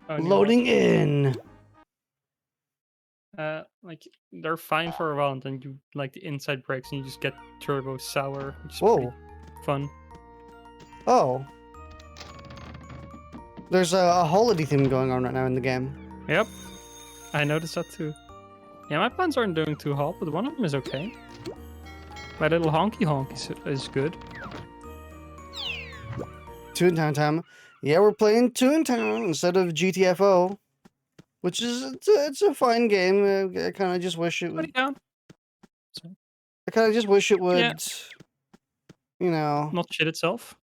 Loading in. Like they're fine for a while, and then you like the inside breaks, and you just get turbo sour, which is Whoa. pretty fun. Oh. There's a holiday theme going on right now in the game. Yep, I noticed that too. Yeah, my plans aren't doing too hot, but one of them is okay. My little honky honk is good. Toontown time. Yeah, we're playing Toontown instead of GTFO, which is it's a fine game. I kind of just wish it would. Yeah. I kind of just wish it would. Yeah. You know. Not shit itself.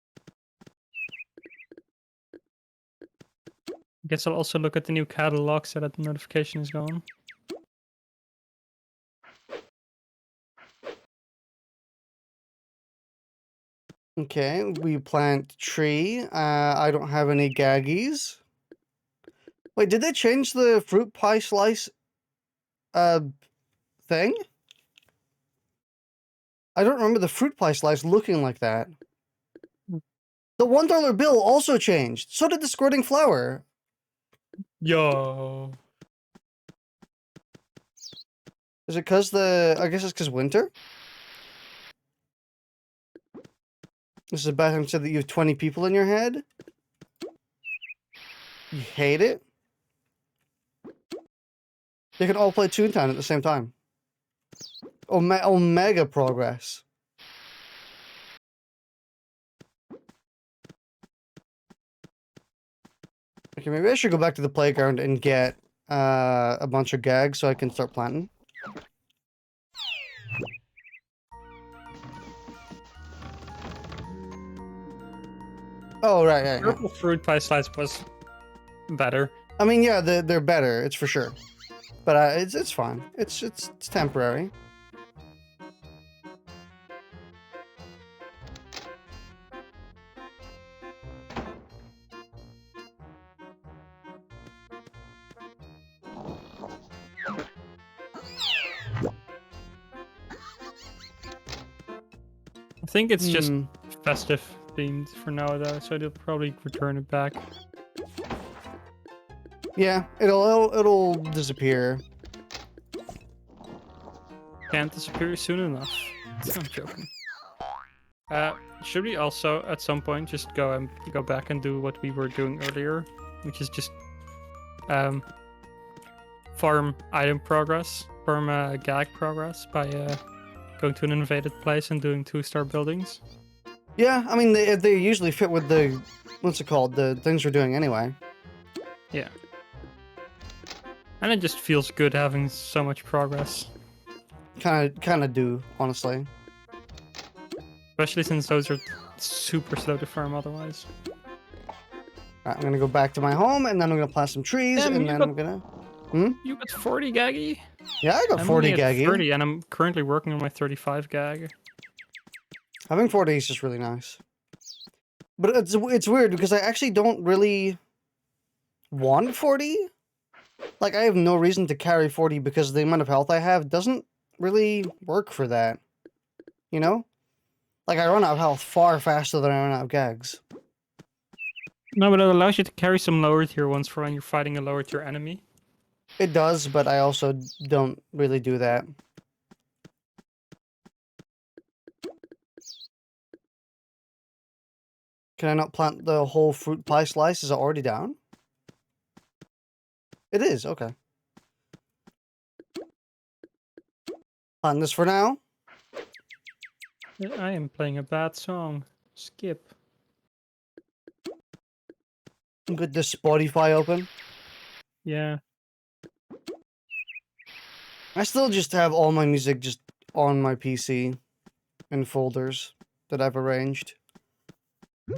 I guess I'll also look at the new catalog so that the notification is gone. Okay, we plant tree. I don't have any gaggies. Wait, did they change the fruit pie slice thing? I don't remember the fruit pie slice looking like that. The $1 bill also changed. So did the squirting flower. Yo. Is it because I guess it's because winter? This is a bad time said that you have 20 people in your head? You hate it? They can all play Toontown at the same time. Omega progress. Okay, maybe I should go back to the playground and get a bunch of gags so I can start planting. Oh, right. Purple fruit pie slice was better. I mean, yeah, they're better, it's for sure. But it's fine. It's temporary. I think it's just festive themed for now, though, so they'll probably return it back. Yeah, it'll disappear. Can't disappear soon enough. I'm joking. Should we also at some point just go back and do what we were doing earlier, which is just farm item progress, farm gag progress by going to an invaded place and doing 2-star buildings? Yeah, I mean they usually fit with the what's it called, the things we're doing anyway. Yeah. And it just feels good having so much progress. Kind of do, honestly. Especially since those are super slow to farm otherwise. Alright, I'm gonna go back to my home, and then I'm gonna plant some trees, and then I'm gonna... You got 40 gaggy? Yeah, I got 40 gaggy. 30, and I'm currently working on my 35 gag. Having 40 is just really nice. But it's weird, because I actually don't really want 40. Like, I have no reason to carry 40 because the amount of health I have doesn't really work for that. You know? Like, I run out of health far faster than I run out of gags. No, but it allows you to carry some lower tier ones for when you're fighting a lower tier enemy. It does, but I also don't really do that. Can I not plant the whole fruit pie slice? Is it already down? It is, okay. Plant this for now. I am playing a bad song. Skip. Get this Spotify open. Yeah. I still just have all my music just on my PC in folders that I've arranged.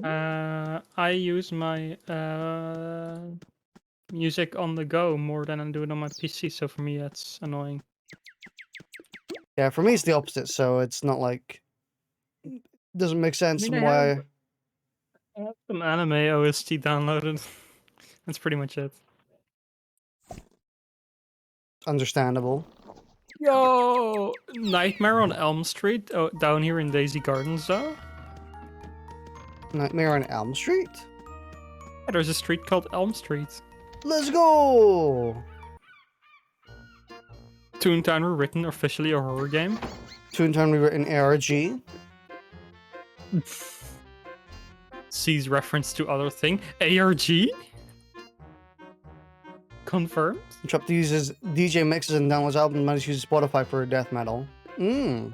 I use my music on the go more than I do it on my PC, so for me that's annoying. Yeah, for me it's the opposite, so it's not like... It doesn't make sense why... I have some anime OST downloaded. That's pretty much it. Understandable. Yo! Nightmare on Elm Street down here in Daisy Gardens, though? Nightmare on Elm Street? Yeah, there's a street called Elm Street. Let's go! Toontown Rewritten, officially a horror game. Toontown Rewritten ARG. Sees reference to other thing. ARG? Confirmed? Trap uses DJ mixes and downloads albums, managed uses Spotify for death metal. Mmm.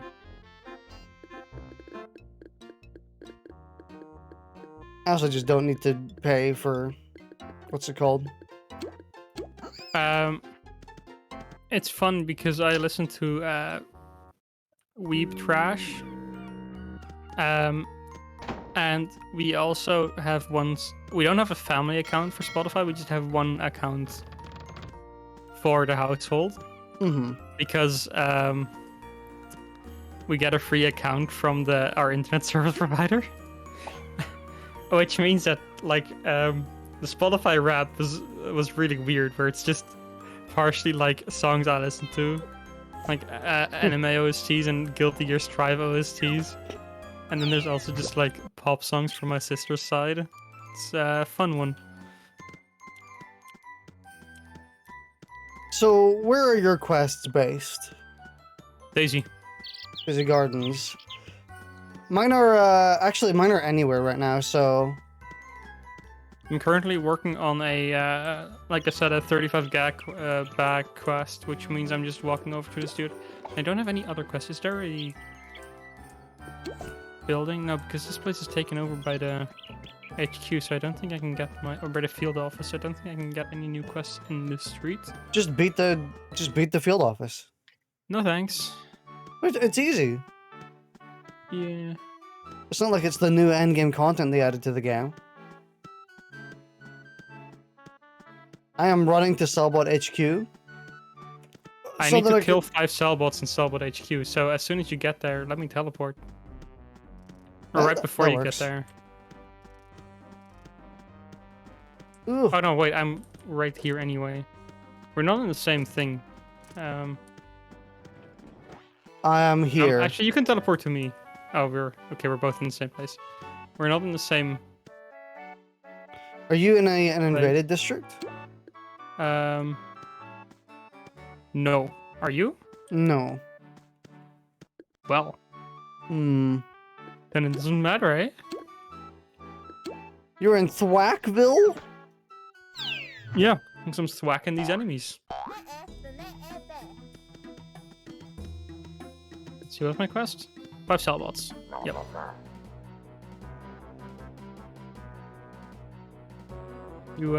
I also just don't need to pay for what's it called? It's fun because I listen to Weeb Trash. And we also have we don't have a family account for Spotify, we just have one account for the household. Mm-hmm. Because we get a free account from our internet service provider. Which means that like the Spotify rap was really weird, where it's just partially like songs I listen to, like anime OSTs and Guilty Gear Strive OSTs, and then there's also just like pop songs from my sister's side. It's a fun one. So where are your quests based? Daisy. Busy Gardens. Mine are actually mine are anywhere right now, so I'm currently working on a, like I said, a 35 bag quest, which means I'm just walking over to this dude. I don't have any other quests. Is there a building? No, because this place is taken over by the HQ, so I don't think I can get or by the field office. I don't think I can get any new quests in the street. just beat the field office. No thanks. It's easy. Yeah. It's not like it's the new endgame content they added to the game. I am running to Cellbot HQ. I need to kill 5 Cellbots in Cellbot HQ, so as soon as you get there, let me teleport. Or right before you get there. Ooh. Oh no, wait, I'm right here anyway. We're not in the same thing. I am here. Actually, you can teleport to me. Oh, we're both in the same place. We're not in the same... Are you in an invaded district? No. Are you? No. Well. Hmm. Then it doesn't matter, eh? You're in Thwackville? Yeah, because I'm thwacking these enemies. Let's see what's my quest? 5 Cellbots. Yep. You,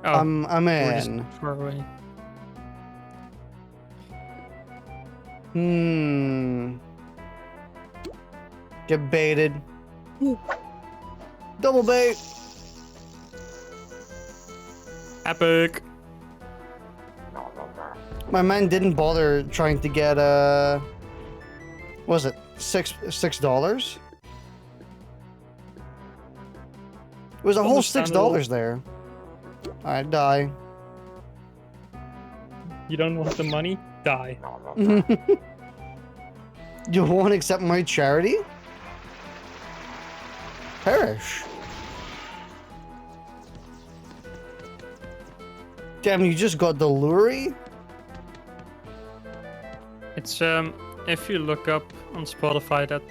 Oh, I'm we're just in. far away. Get baited. Double bait. Epic. My man didn't bother trying to get was it $6? It was a whole $6 there. I die. You don't want the money? Die. You won't accept my charity? Perish. Damn, you just got the Lurie? It's if you look up on Spotify that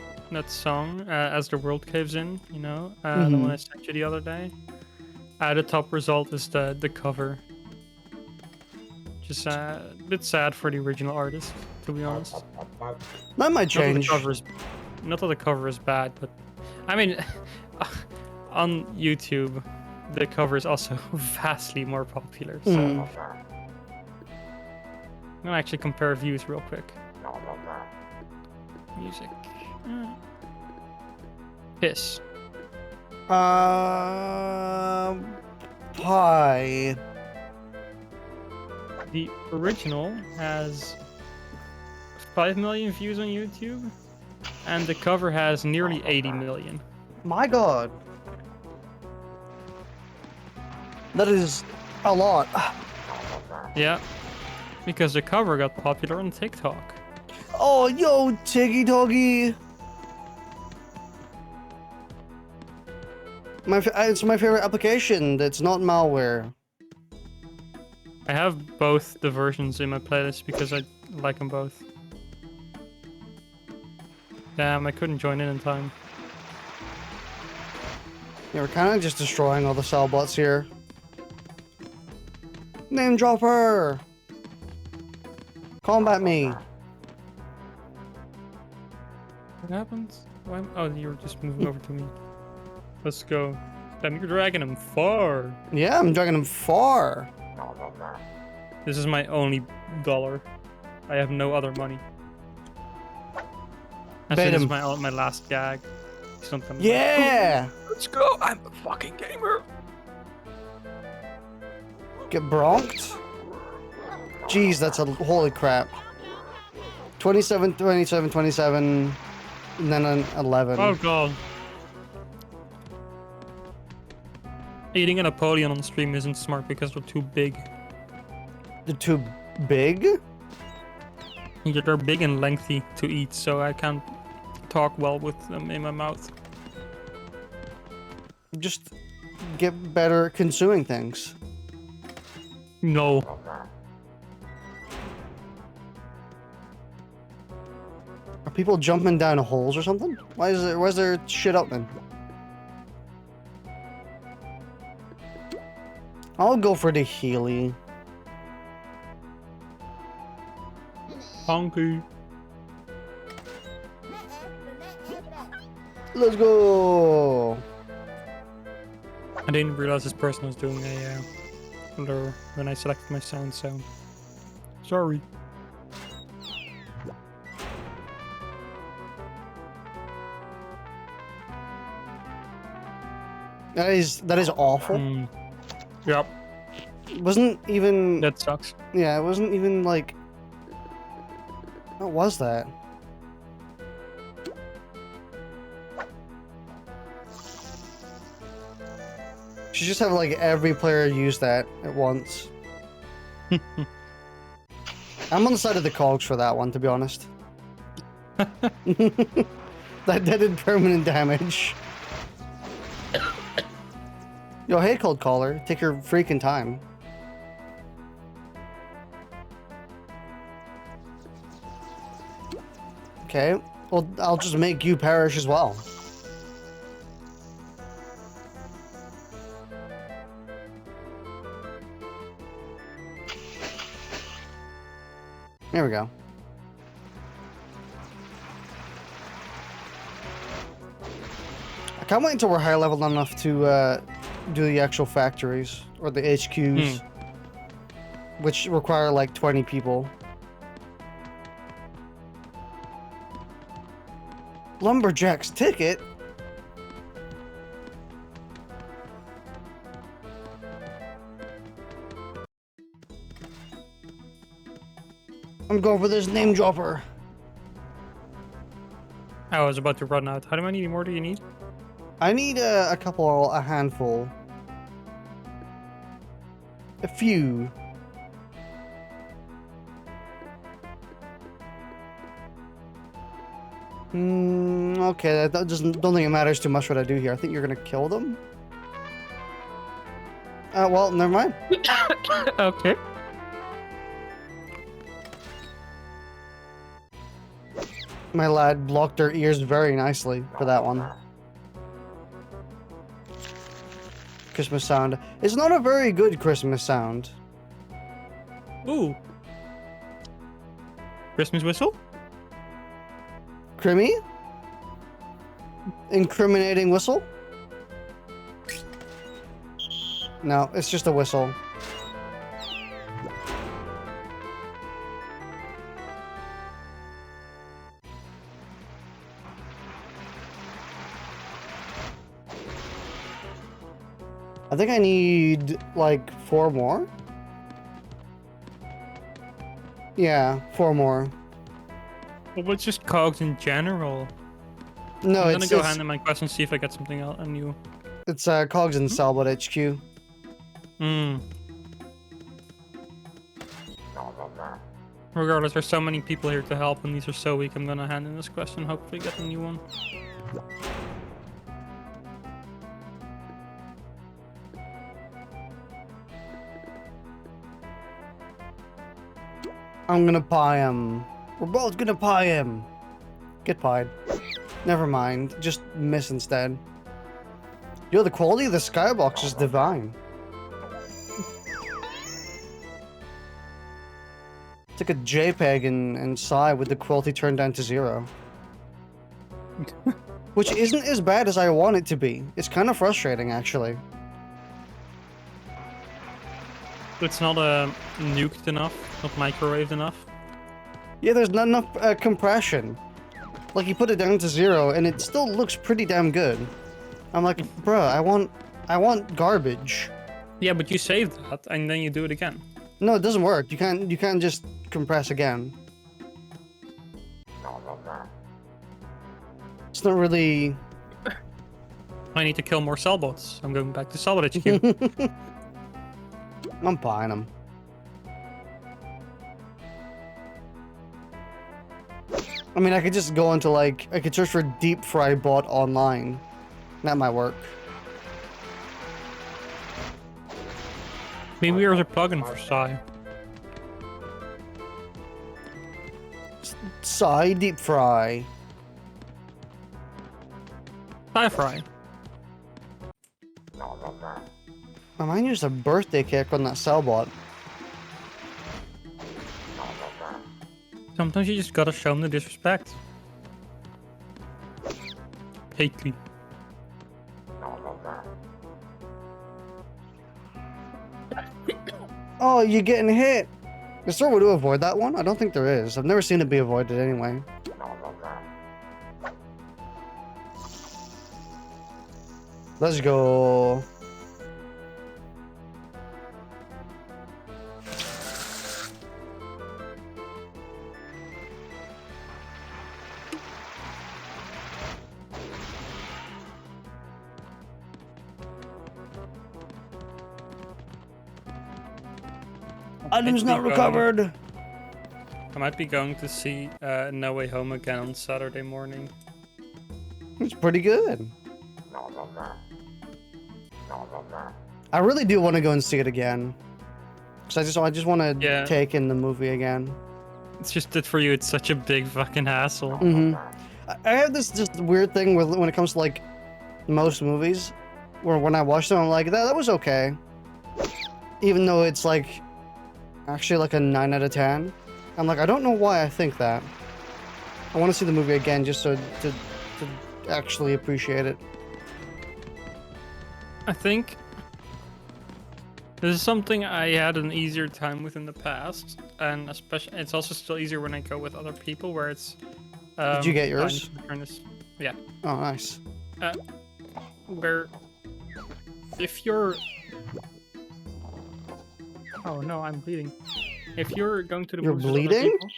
song, As the World Caves In, you know, the one I sent you the other day. The top result is the cover. Just a bit sad for the original artist, to be honest. That might change. Not that the cover is bad, but I mean, on YouTube, the cover is also vastly more popular. So I'm gonna actually compare views real quick. Music. Piss. Pie. The original has 5 million views on YouTube, and the cover has nearly 80 million. My god. That is a lot. Yeah, because the cover got popular on TikTok. Oh, yo, Tiggy Doggy. It's my favorite application that's not malware. I have both the versions in my playlist because I like them both. Damn, I couldn't join in time. Yeah, we're kind of just destroying all the cell bots here. Name dropper! Combat me. What happens? Why? Oh, you were just moving over to me. Let's go. Damn, you're dragging him far. Yeah, I'm dragging him far. This is my only dollar. I have no other money. Bait This is him. my last gag. Something. Yeah! Let's go! I'm a fucking gamer! Get bronked? Jeez, that's a holy crap. 27, 27, 27, and then an 11. Oh god. Eating a Napoleon on stream isn't smart because they're too big. They're too big? Yeah, they're big and lengthy to eat, so I can't talk well with them in my mouth. Just get better at consuming things. No. Are people jumping down holes or something? Why is there shit up then? I'll go for the Healy. Honky. Let's go! I didn't realize this person was doing a blur when I selected my sound, so sorry. That is awful. Yep, It wasn't even... that sucks. Yeah, it wasn't even like... What was that? Should just have like every player use that at once. I'm on the side of the cogs for that one, to be honest. That did permanent damage. Yo, hey, Cold Caller. Take your freaking time. Okay. Well, I'll just make you perish as well. There we go. I can't wait until we're higher level enough to do the actual factories or the HQs, which require like 20 people. Lumberjack's ticket? I'm going for this name dropper. I was about to run out. How many more do you need? I need a handful. A few. Okay, I don't think it matters too much what I do here. I think you're gonna kill them. Well, never mind. Okay. My lad blocked their ears very nicely for that one. Christmas sound. It's not a very good Christmas sound. Ooh. Christmas whistle? Crimmy? Incriminating whistle? No, it's just a whistle. I think I need like 4 more. Yeah, 4 more. Well, it's just cogs in general. No, I'm it's gonna go hand in my quest and see if I get something else new. it's cogs and Salbot HQ. Regardless, there's so many people here to help, and these are so weak. I'm gonna hand in this quest and hopefully get a new one. I'm gonna pie him. We're both gonna pie him. Get pied. Never mind. Just miss instead. Yo, the quality of the skybox is divine. It's like a JPEG in Psy with the quality turned down to 0. Which isn't as bad as I want it to be. It's kind of frustrating, actually. It's not nuked enough, not microwaved enough. Yeah, there's not enough compression. Like, you put it down to 0, and it still looks pretty damn good. I'm like, bruh, I want garbage. Yeah, but you saved that, and then you do it again. No, it doesn't work. You can't just compress again. It's not really... I need to kill more cellbots. I'm going back to Cellbot HQ. I'm buying them. I mean, I could just go into, like, I could search for deep fry bot online. That might work. Maybe there's a plugin for Psy. Psy deep fry. Fry. I might use a birthday cake on that cellbot. Sometimes you just gotta show them the disrespect. Cakey. Oh, you're getting hit! Is there a way to avoid that one? I don't think there is. I've never seen it be avoided anyway. Let's go. Items not recovered. I might be going to see No Way Home again on Saturday morning. It's pretty good. I really do want to go and see it again. Cause I just want to take in the movie again. It's just that for you, it's such a big fucking hassle. Mm-hmm. I have this just weird thing when it comes to like most movies, where when I watch them, I'm like, that was okay. Even though it's like actually like a 9 out of 10. I'm like, I don't know why I think that. I want to see the movie again just to actually appreciate it. I think this is something I had an easier time with in the past, and especially it's also still easier when I go with other people, where it's. Did you get yours? Yeah. Oh, nice. Where if you're. Oh no, I'm bleeding. If you're going to the You're movies with other bleeding? people-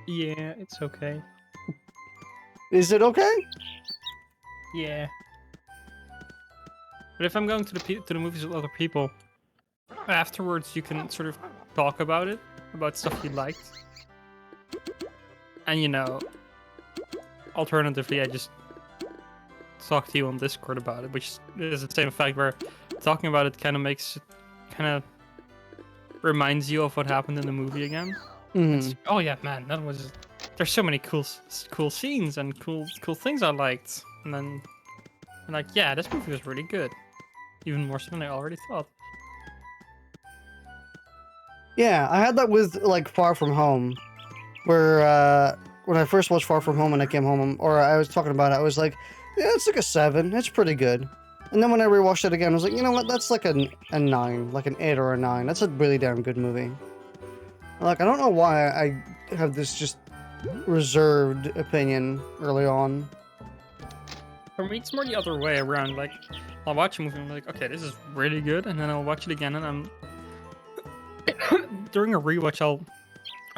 yeah, it's okay. Is it okay? Yeah. But if I'm going to the movies with other people, afterwards you can sort of talk about it, about stuff you liked. And you know, alternatively I just talk to you on Discord about it, which is the same effect where talking about it kind of reminds you of what happened in the movie again. Mm. Oh yeah, man, that was. There's so many cool scenes and cool things I liked, and then I'm like, yeah, this movie was really good, even more so than I already thought. Yeah, I had that with like Far From Home, where when I first watched Far From Home and I came home, or I was talking about it, I was like, yeah, it's like a 7. It's pretty good. And then when I rewatched it again, I was like, you know what? That's like a 9, like an 8 or a 9. That's a really damn good movie. Like, I don't know why I have this just reserved opinion early on. For me, it's more the other way around. Like, I'll watch a movie and I'm like, okay, this is really good, and then I'll watch it again, and I'm during a rewatch, I'll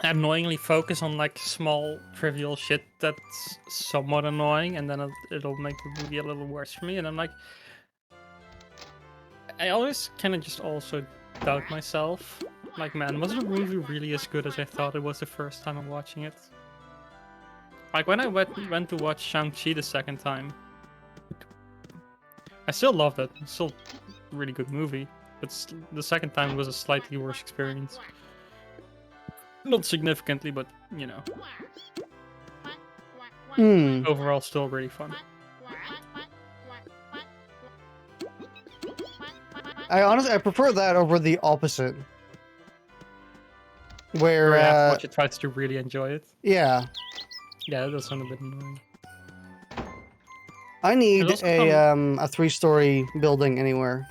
annoyingly focus on like small trivial shit that's somewhat annoying, and then it'll make the movie a little worse for me, and I'm like, I always kind of just also doubt myself. Like, man, was the movie really as good as I thought it was the first time I'm watching it? Like, when I went to watch Shang-Chi the second time, I still loved it. It's still a really good movie, but the second time was a slightly worse experience. Not significantly, but you know, Hmm. overall still really fun. I prefer that over the opposite. Where, Where you have to watch it twice to really enjoy it. yeah. Yeah, that does sound a bit annoying. I need There's also a 3-story building anywhere.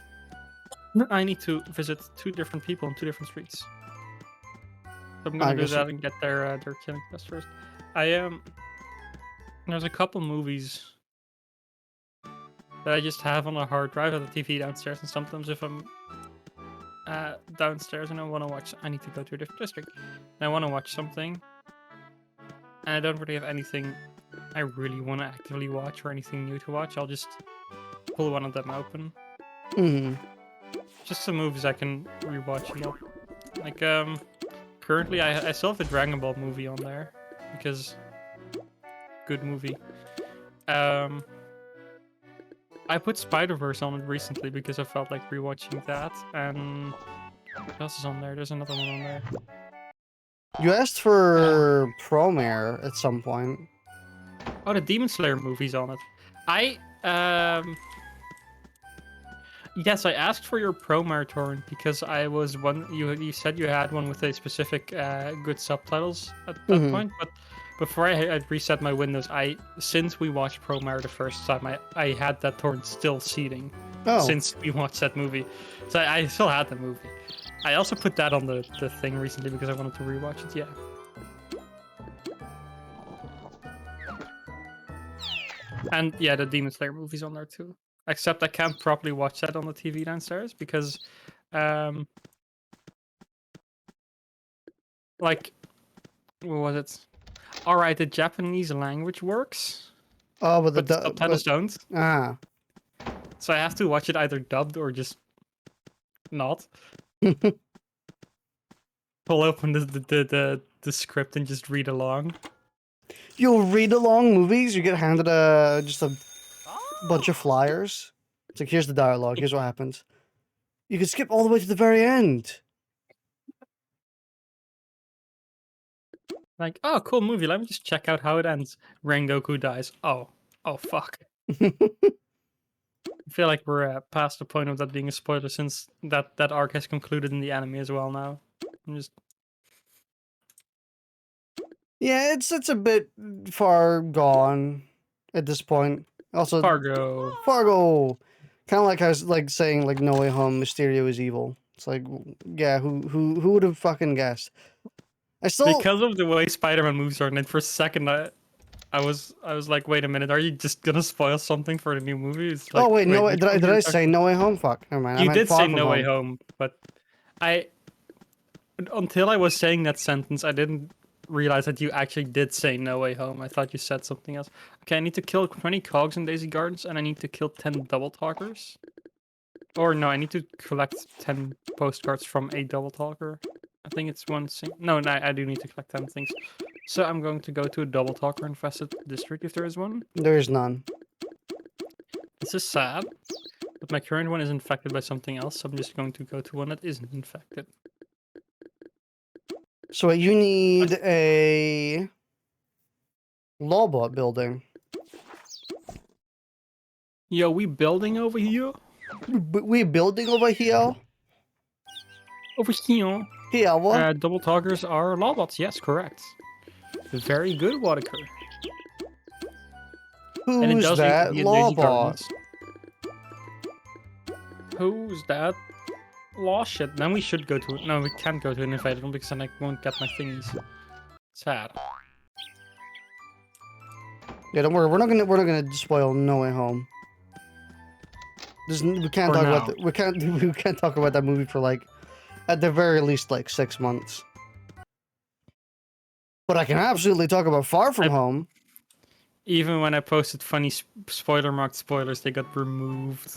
I need to visit 2 different people on 2 different streets. So I'm I gonna do guess that and get their killing quest first. There's a couple movies that I just have on a hard drive at the TV downstairs, and sometimes if I'm downstairs and I need to go to a different district, and I want to watch something, and I don't really have anything I really want to actively watch or anything new to watch, I'll just pull one of them open. Hmm. Just some movies I can rewatch and all. Like, currently I still have the Dragon Ball movie on there, because good movie. I put Spider-Verse on it recently because I felt like rewatching that, and what else is on there? There's another one on there. You asked for Promare at some point. Oh, the Demon Slayer movie's on it. Yes, I asked for your Promare torrent because I was you said you had one with a specific good subtitles at that point, but before I reset my Windows, since we watched Promare the first time, I had that torrent still seeding. Oh. Since we watched that movie. So I still had the movie. I also put that on the thing recently because I wanted to rewatch it, yeah. And yeah, the Demon Slayer movie's on there too. Except I can't properly watch that on the TV downstairs because like what was it? Alright, the Japanese language works. Oh, but the subtitles don't. Ah. So I have to watch it either dubbed or just not. Pull open the script and just read along. You'll read along movies, you get handed just a bunch of flyers. It's like, here's the dialogue, here's what happens. You can skip all the way to the very end. Like, oh, cool movie. Let me just check out how it ends. Rengoku dies. Oh fuck. I feel like we're past the point of that being a spoiler since that arc has concluded in the anime as well now. I'm just... Yeah, it's a bit far gone at this point. Also, Fargo. Kind of like I was like saying like No Way Home, Mysterio is evil. It's like, yeah, who would have fucking guessed? Because of the way Spider-Man moves are, and then for a second I was like, wait a minute, are you just gonna spoil something for the new movie? It's like, oh wait, no, did I say No Way Home? Fuck, never mind. You did say No Way Home, but until I was saying that sentence, I didn't realize that you actually did say No Way Home. I thought you said something else. Okay, I need to kill 20 cogs in Daisy Gardens, and I need to kill 10 double talkers. Or no, I need to collect 10 postcards from a double talker. I think it's one thing. No, I do need to collect 10 things. So I'm going to go to a double talker infested district if there is one. There is none. This is sad, but my current one is infected by something else, so I'm just going to go to one that isn't infected. So you need a Lawbot building. Yo, we building over here? We building over here? Over here? Yeah, what? Double talkers are lawbots, yes, correct. Very good, Waddicker. Who's that Lawbot? Who's that? Law shit. Then we should go to... No, we can't go to an invaded one because then I won't get my thingies. Sad. Yeah, don't worry. We're not gonna spoil No Way Home. We can't talk about we can't talk about that movie for like at the very least like 6 months. But I can absolutely talk about Far From Home. Even when I posted funny spoiler marked spoilers, they got removed.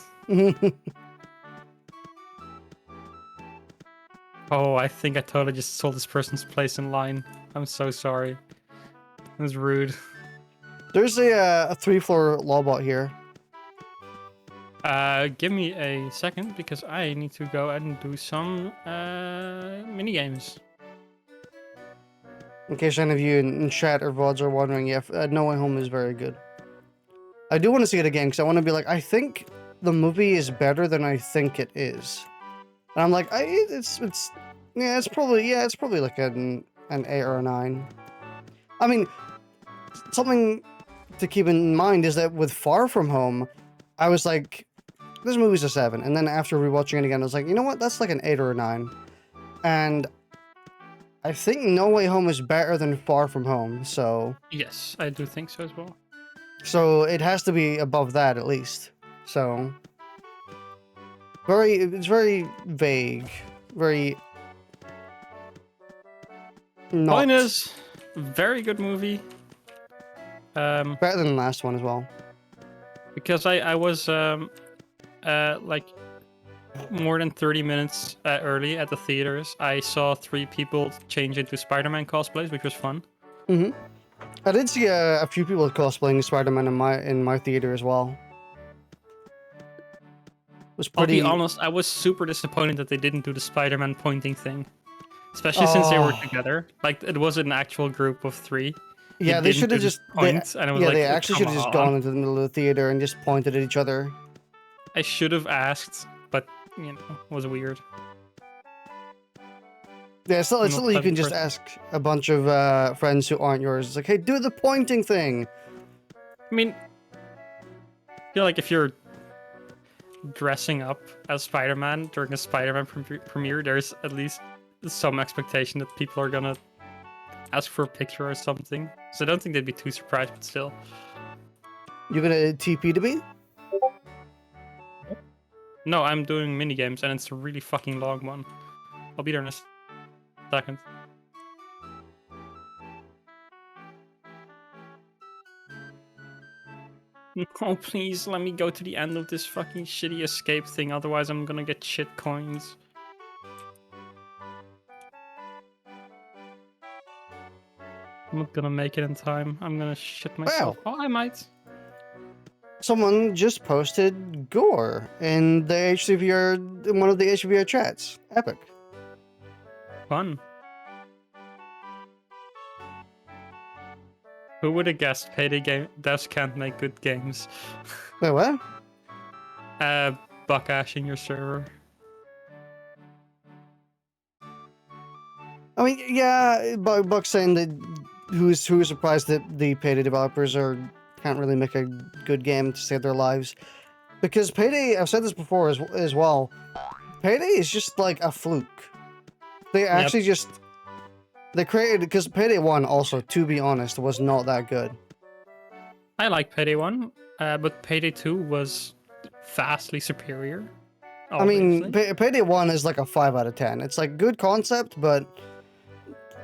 Oh, I think I totally just stole this person's place in line. I'm so sorry. It was rude. There's a 3-floor Lawbot here. Give me a second because I need to go and do some mini games. In case any of you in chat or VODs are wondering, yeah, No Way Home is very good. I do want to see it again because I want to be like, I think the movie is better than I think it is. And I'm like, it's probably like an 8 or a 9. I mean, something to keep in mind is that with Far From Home, I was like, this movie's a 7. And then after rewatching it again, I was like, you know what? That's like an 8 or a 9. And I think No Way Home is better than Far From Home, so... Yes, I do think so as well. So it has to be above that at least. So... It's very vague. Very... Not... Point is, very good movie. Better than the last one as well. Because I was like more than 30 minutes early at the theaters. I saw 3 people change into Spider-Man cosplays, which was fun. Mm-hmm. I did see a few people cosplaying Spider-Man in my theater as well. It was pretty... I'll be honest, I was super disappointed that they didn't do the Spider-Man pointing thing. Especially since they were together. Like, it was an actual group of 3. Yeah, they should have just... They actually should have just gone into the middle of the theater and just pointed at each other. I should have asked, but, you know, it was weird. Yeah, it's not like you can just ask a bunch of friends who aren't yours. It's like, hey, do the pointing thing! I mean, I feel like if you're dressing up as Spider-Man during a Spider-Man premiere, there's at least some expectation that people are gonna ask for a picture or something. So I don't think they'd be too surprised, but still. You're gonna TP to me? No, I'm doing minigames, and it's a really fucking long one. I'll be there in a second. Oh, please, let me go to the end of this fucking shitty escape thing, otherwise I'm gonna get shit coins. I'm not gonna make it in time. I'm gonna shit myself. Wow. Oh, I might. Someone just posted gore in the HCVR, in one of the HCVR chats. Epic. Fun. Who would have guessed Payday devs can't make good games? Wait, what? Buck ashing your server. I mean, yeah, Buck's saying that who's surprised that the Payday developers can't really make a good game to save their lives. Because Payday, I've said this before as well, Payday is just like a fluke. They actually just... They created... Because Payday 1 also, to be honest, was not that good. I like Payday 1, but Payday 2 was vastly superior. Obviously. I mean, Payday 1 is like a 5 out of 10. It's like good concept, but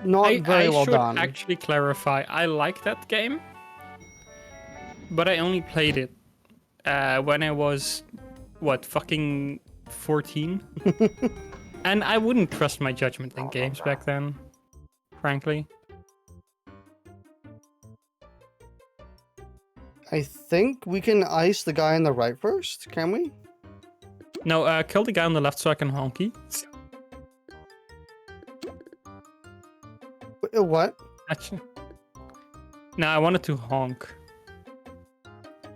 not very well done. I should actually clarify, I like that game, but I only played it when I was, what, fucking 14? And I wouldn't trust my judgment in games back then, frankly. I think we can ice the guy on the right first, can we? No, kill the guy on the left so I can honky. What? Actually, no, I wanted to honk.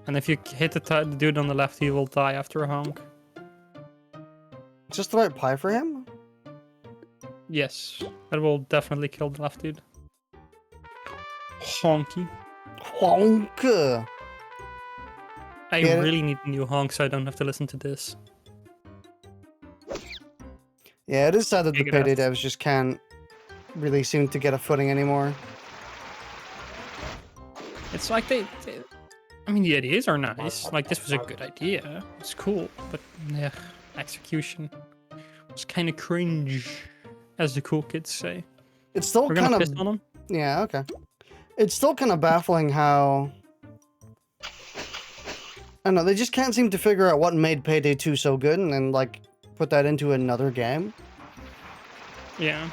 And if you hit the dude on the left, he will die after a honk. Is this the right pie for him? Yes, that will definitely kill the left dude. Honky. Honk! I really need a new honk so I don't have to listen to this. Yeah, it is sad that the Payday devs just can't really seem to get a footing anymore. It's like I mean, the ideas are nice. Like, this was a good idea. It's cool, but yeah, execution was kind of cringe, as the cool kids say. It's still We're kind gonna of... piss on them? Yeah, okay. It's still kind of baffling how... I don't know, they just can't seem to figure out what made Payday 2 so good and then, like, put that into another game. Yeah.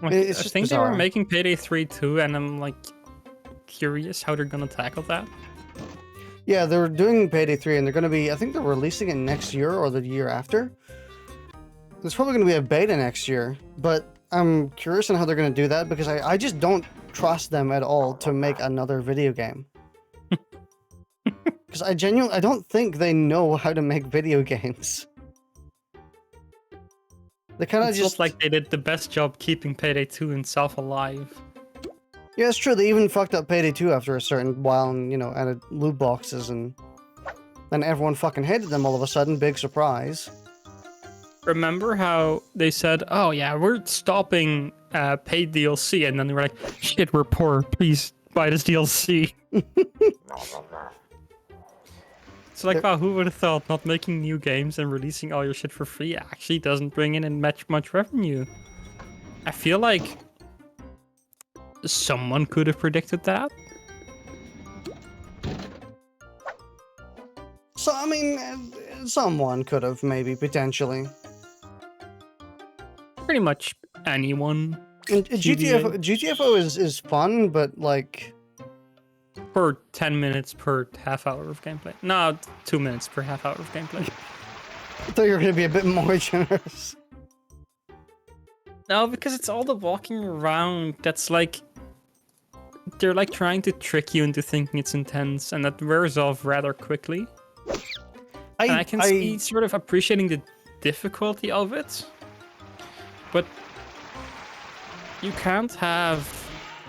It's I just think bizarre. they were making Payday 3 too, and I'm like curious how they're gonna tackle that. Yeah, they're doing Payday 3 and they're going to be... I think they're releasing it next year or the year after. There's probably going to be a beta next year, but I'm curious on how they're gonna do that because I just don't trust them at all to make another video game. Because I don't think they know how to make video games. They kind of It's just not like they did the best job keeping Payday 2 itself alive. Yeah, it's true. They even fucked up Payday 2 after a certain while and, added loot boxes and then everyone fucking hated them all of a sudden. Big surprise. Remember how they said, oh yeah, we're stopping paid DLC, and then they were like, shit, we're poor, please buy this DLC. It's like, wow, who would have thought not making new games and releasing all your shit for free actually doesn't bring in much revenue? I feel like someone could have predicted that. So, I mean, someone could have, maybe, potentially. Pretty much anyone. And GTFO is fun, but, like... For 10 minutes per half hour of gameplay. No, 2 minutes per half hour of gameplay. I thought you were going to be a bit more generous. No, because it's all the walking around that's like... They're like trying to trick you into thinking it's intense, and that wears off rather quickly. I can see sort of appreciating the difficulty of it, but you can't have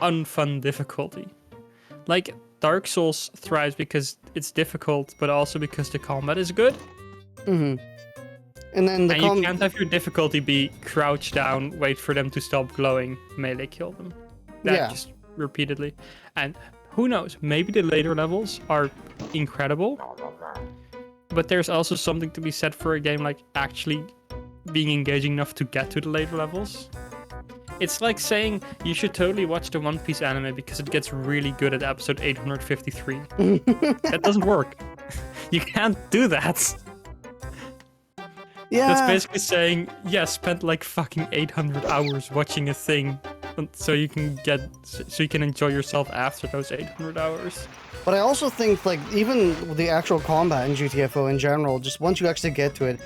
unfun difficulty. Like, Dark Souls thrives because it's difficult, but also because the combat is good. Mm-hmm. And then you can't have your difficulty be crouch down, wait for them to stop glowing, melee kill them. Just repeatedly. And who knows, maybe the later levels are incredible, but there's also something to be said for a game like actually being engaging enough to get to the later levels. It's like saying you should totally watch the One Piece anime because it gets really good at episode 853. That doesn't work. You can't do that. Yeah. That's basically saying, yeah, spend like fucking 800 hours watching a thing so you can enjoy yourself after those 800 hours. But I also think, like, even the actual combat in GTFO in general, just once you actually get to it,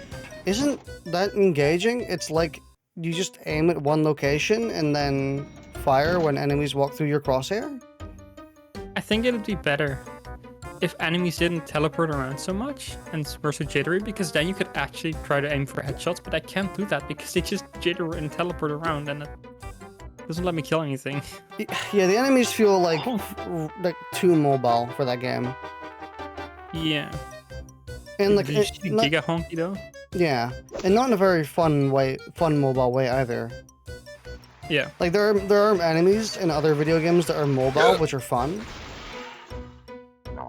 isn't that engaging? It's like you just aim at one location and then fire when enemies walk through your crosshair? I think it'd be better if enemies didn't teleport around so much and were so jittery, because then you could actually try to aim for headshots, but I can't do that because they just jitter and teleport around and it doesn't let me kill anything. Yeah, the enemies feel like too mobile for that game. Yeah. And like Giga honky though. Yeah, and not in a very fun mobile way either. Yeah. Like there are enemies in other video games that are mobile, which are fun.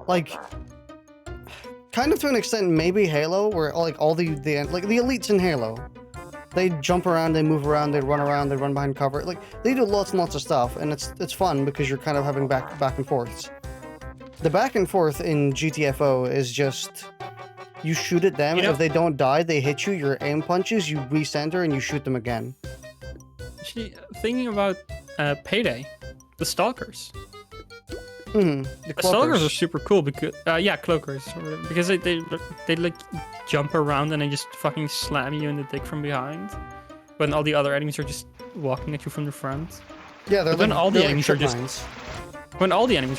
Like, kind of to an extent, maybe Halo, where like all the elites in Halo, they jump around, they move around, they run behind cover. Like they do lots and lots of stuff, and it's fun because you're kind of having back and forths. The back and forth in GTFO is just you shoot at them, and if they don't die, they hit you. Your aim punches, you recenter, and you shoot them again. Actually, thinking about Payday, the Stalkers. The Stalkers are super cool because cloakers, because they like jump around and they just fucking slam you in the dick from behind, when all the other enemies are just walking at you from the front. Yeah, when all the enemies are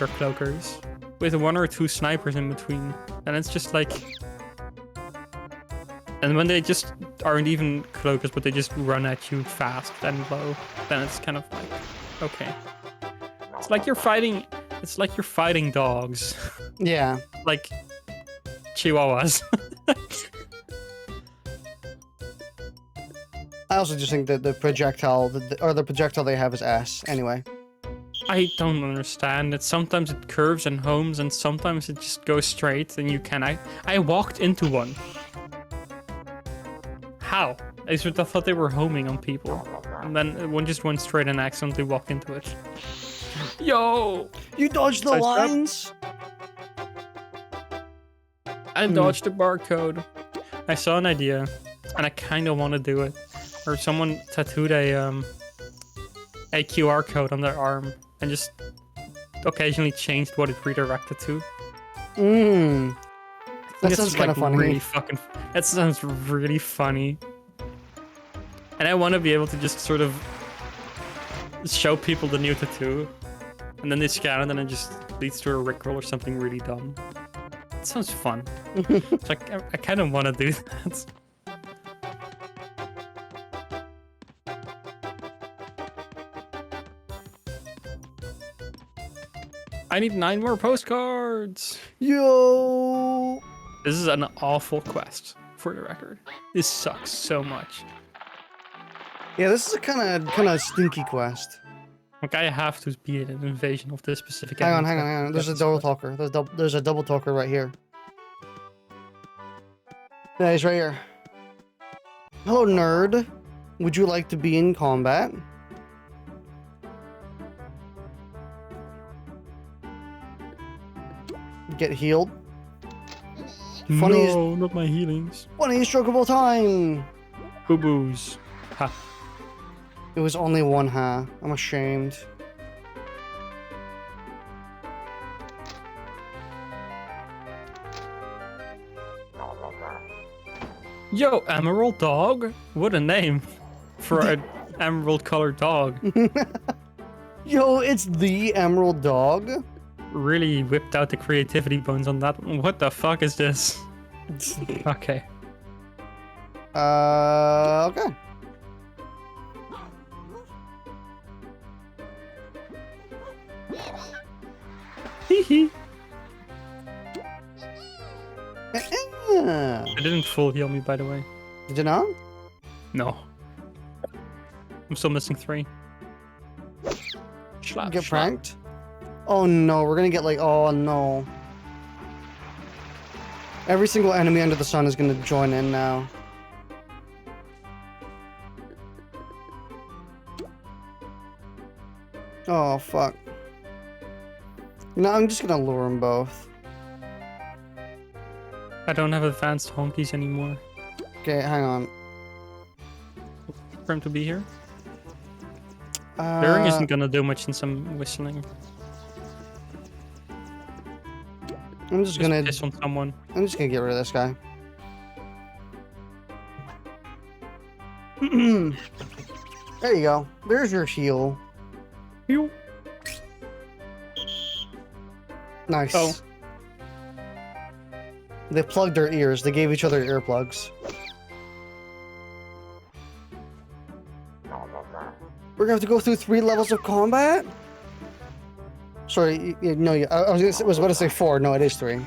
cloakers with one or two snipers in between, and it's just like, and when they just aren't even cloakers but they just run at you fast and low, then it's kind of like, okay, it's like you're fighting dogs. Yeah. Like chihuahuas. I also just think that the projectile they have is ass. Anyway. I don't understand it. Sometimes it curves and homes, and sometimes it just goes straight, and you can. I walked into one. How? I thought they were homing on people, and then one just went straight and accidentally walked into it. Yo! You dodged the lines? I dodged the barcode. I saw an idea, and I kind of want to do it. Or someone tattooed a QR code on their arm and just occasionally changed what it redirected to. That sounds kind of funny. Really that sounds really funny. And I want to be able to just sort of show people the new tattoo, and then they scan it, and it just leads to a rickroll or something really dumb. It sounds fun. It's like I kind of want to do that. I need 9 more postcards. Yo. This is an awful quest, for the record. This sucks so much. Yeah, this is a kind of stinky quest. Like I have to be an invasion of this specific. Hang enemy on. to There's get a this double quest. talker. There's a double talker right here. Yeah, he's right here. Hello, nerd. Would you like to be in combat? Get healed. Funniest, No, not my healings. funniest stroke of all time. Boo boos. Ha. It was only one ha. I'm ashamed. Yo, Emerald Dog? What a name for an emerald colored dog. Yo, it's the Emerald Dog. Really whipped out the creativity bones on that one. What the fuck is this? Okay. Okay. Hee Yeah. It didn't full heal me, by the way. Did you not? No. I'm still missing 3. Schlap, Get schlap. pranked? Oh no, we're gonna get like, oh no. Every single enemy under the sun is gonna join in now. Oh fuck. No, I'm just gonna lure them both. I don't have advanced home keys anymore. Okay, hang on. For him to be here. Luring Uh, isn't gonna do much since I'm whistling. I'm just Just gonna piss on someone. get rid of this guy. There you go. There's your heal. Pew. Nice. Oh. They plugged their ears. They gave each other earplugs. We're gonna have to go through 3 levels of combat? Sorry, no, was about to say 4. No, it is 3.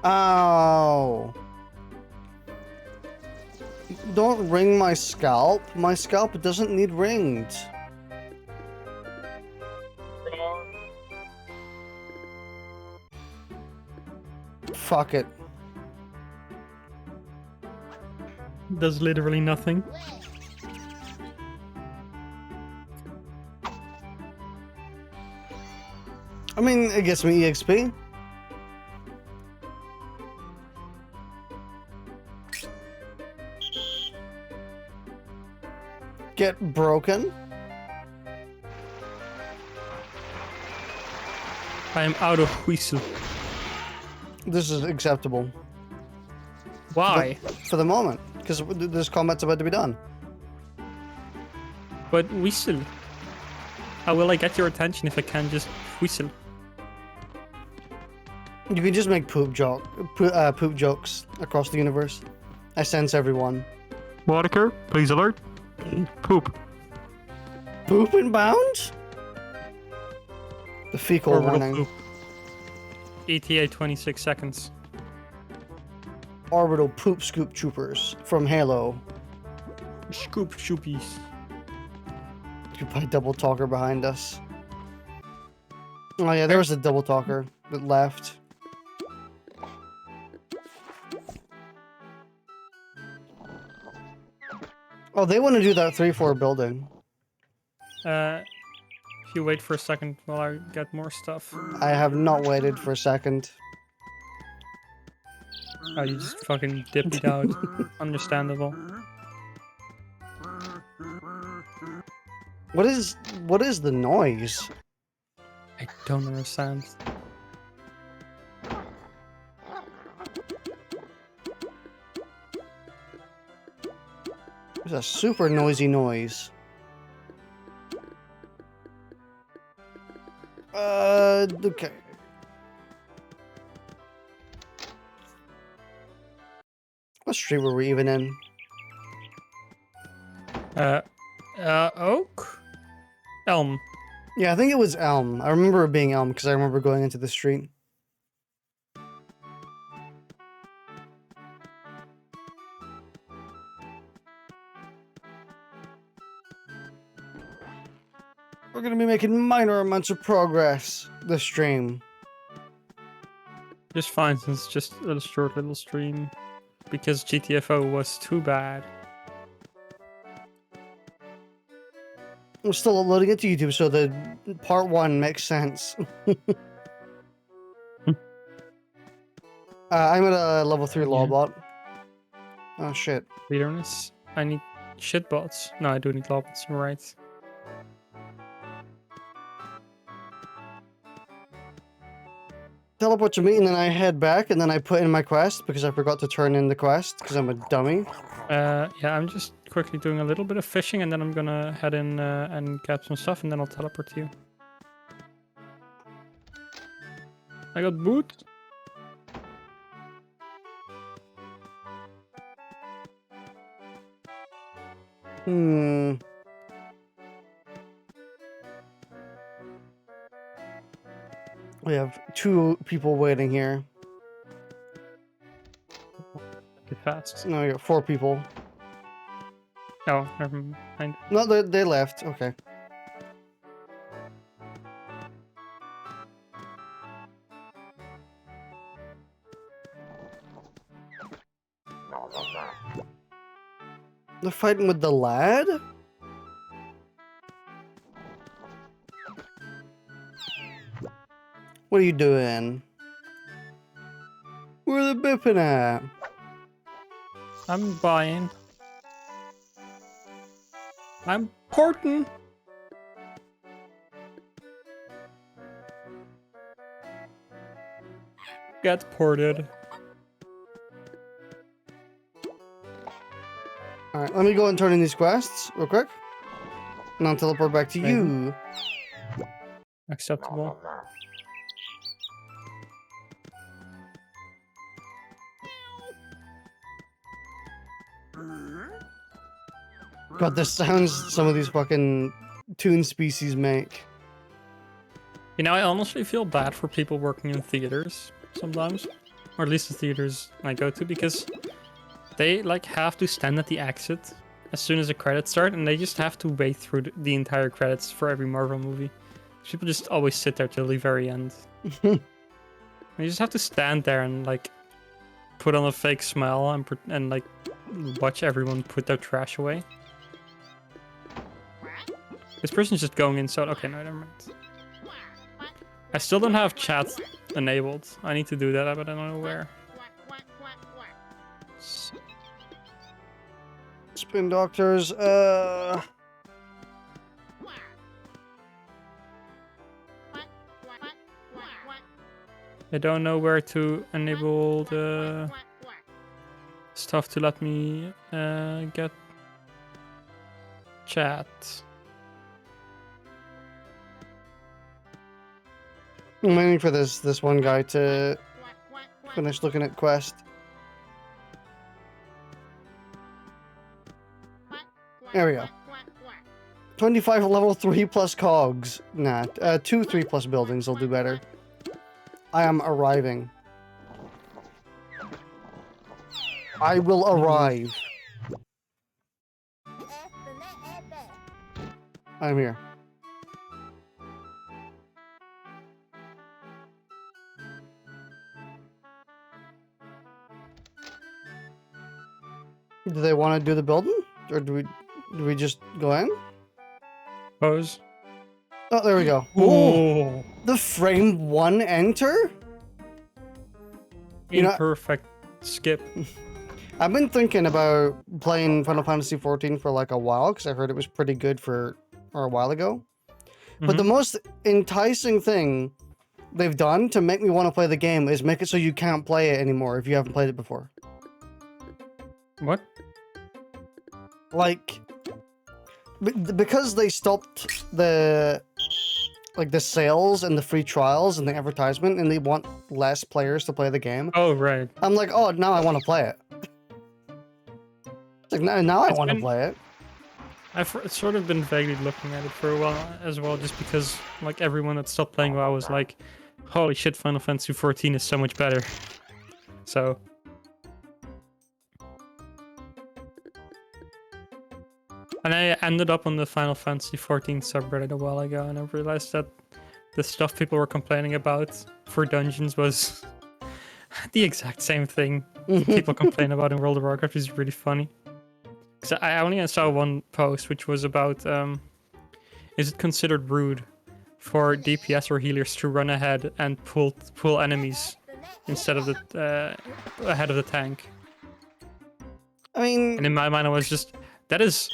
Ow. Don't ring my scalp. My scalp doesn't need ringed. Fuck it. Does literally nothing. I mean, it gets me EXP. Get broken. I am out of whistle. This is acceptable Why? for the moment, because this combat's about to be done. But whistle. How will I get your attention if I can't just whistle? You can just make poop jokes across the universe. I sense everyone. Waddicker, please alert. Poop. Poop inbound? The fecal Orbital warning. poop. ETA 26 seconds. Orbital poop scoop troopers from Halo. Scoop shoopies. Goodbye, double talker behind us. Oh yeah, there was a double talker that left. Oh, they want to do that 3-4 building. If you wait for a second while I get more stuff. I have not waited for a second. Oh, you just fucking dipped it out. Understandable. What is the noise? I don't understand. It's a super noisy noise. Okay. What street were we even in? Oak? Elm. Yeah, I think it was Elm. I remember it being Elm because I remember going into the street. We're gonna be making minor amounts of progress this stream. Just fine, since it's just a short little stream. Because GTFO was too bad. I'm still uploading it to YouTube, so the part 1 makes sense. I'm at a level 3 Yeah. lawbot. Oh shit. Leaderness. I need shitbots. No, I do need lawbots, you're right. Teleport to me, and then I head back, and then I put in my quest because I forgot to turn in the quest because I'm a dummy. Yeah, I'm just quickly doing a little bit of fishing, and then I'm gonna head in and get some stuff, and then I'll teleport to you. I got boot. Hmm. We have 2 people waiting here. Get fast. No, we got 4 people. Oh, never mind. No, they left. Okay. They're fighting with the lad? What are you doing? Where the Bipin at? I'm buying. I'm porting. Get ported. Alright, let me go and turn in these quests real quick. And I'll teleport back to you. Acceptable. God, the sounds some of these fucking toon species make. You know, I honestly feel bad for people working in theaters sometimes. Or at least the theaters I go to, because they like have to stand at the exit as soon as the credits start, and they just have to wait through the entire credits for every Marvel movie. People just always sit there till the very end. You just have to stand there and like put on a fake smile and like watch everyone put their trash away. This person's just going in, so okay, no, never mind. I still don't have chat enabled. I need to do that, but I don't know where. Spin doctors, I don't know where to enable the stuff to let me get chat. I'm waiting for this one guy to finish looking at quest. There we go. 25 level 3 plus cogs. Nah, 2 3+ buildings will do better. I am arriving. I will arrive. I'm here. Do they want to do the building? Or do we just go in? Pose. Oh, there we go. Oh, The frame 1 enter? You know, imperfect skip. I've been thinking about playing Final Fantasy XIV for like a while because I heard it was pretty good for a while ago. But the most enticing thing they've done to make me want to play the game is make it so you can't play it anymore if you haven't played it before. What? like because they stopped the sales and the free trials and the advertisement, and they want less players to play the game. Oh, right. I'm like, oh, now I want to play it. It's like now I It's want to been- play it. I've sort of been vaguely looking at it for a while as well, just because like everyone that stopped playing WoW was like, holy shit, Final Fantasy 14 is so much better. So and I ended up on the Final Fantasy 14 subreddit a while ago, and I realized that the stuff people were complaining about for dungeons was the exact same thing people complain about in World of Warcraft. Is really funny. Because I only saw one post which was about is it considered rude for DPS or healers to run ahead and pull enemies instead of the ahead of the tank? I mean, And in my mind, I was just, that is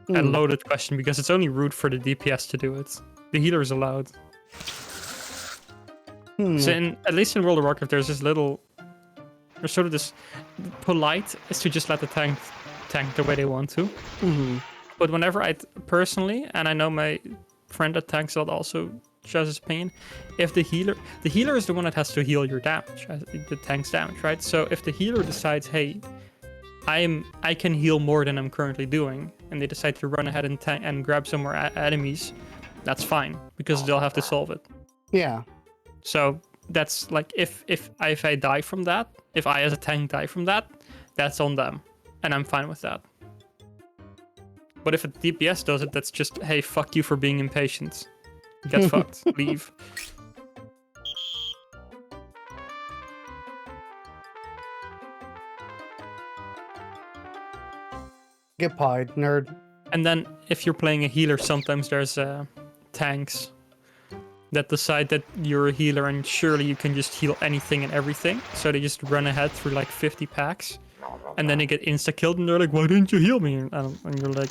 a loaded question, because it's only rude for the DPS to do it. The healer is allowed. So at least in World of Warcraft, there's sort of this polite is to just let the tank the way they want to. But whenever I personally, and I know my friend that tanks a lot also shares his opinion, if the healer is the one that has to heal your damage, the tank's damage, right? So if the healer decides, hey, I can heal more than I'm currently doing, and they decide to run ahead and grab some more enemies, that's fine, because they'll have to solve it. Yeah. So that's like, if I die from that, if I as a tank die from that, that's on them, and I'm fine with that. But if a DPS does it, that's just, hey, fuck you for being impatient. Get fucked. Leave. Get pied, nerd. And then if you're playing a healer, sometimes there's tanks that decide that you're a healer and surely you can just heal anything and everything. So they just run ahead through like 50 packs, and then they get insta-killed, and they're like, why didn't you heal me? And you're like,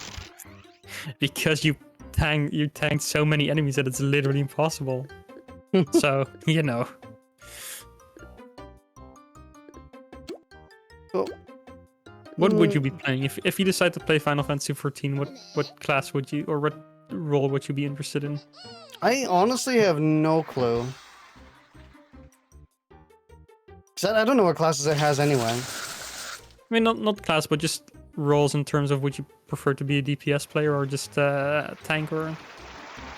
because you tanked so many enemies that it's literally impossible. So, you know. Oh. What would you be playing? If you decide to play Final Fantasy 14, what class would you, or what role would you be interested in? I honestly have no clue. 'Cause I don't know what classes it has anyway. I mean, not class, but just roles in terms of would you prefer to be a DPS player or just a tank or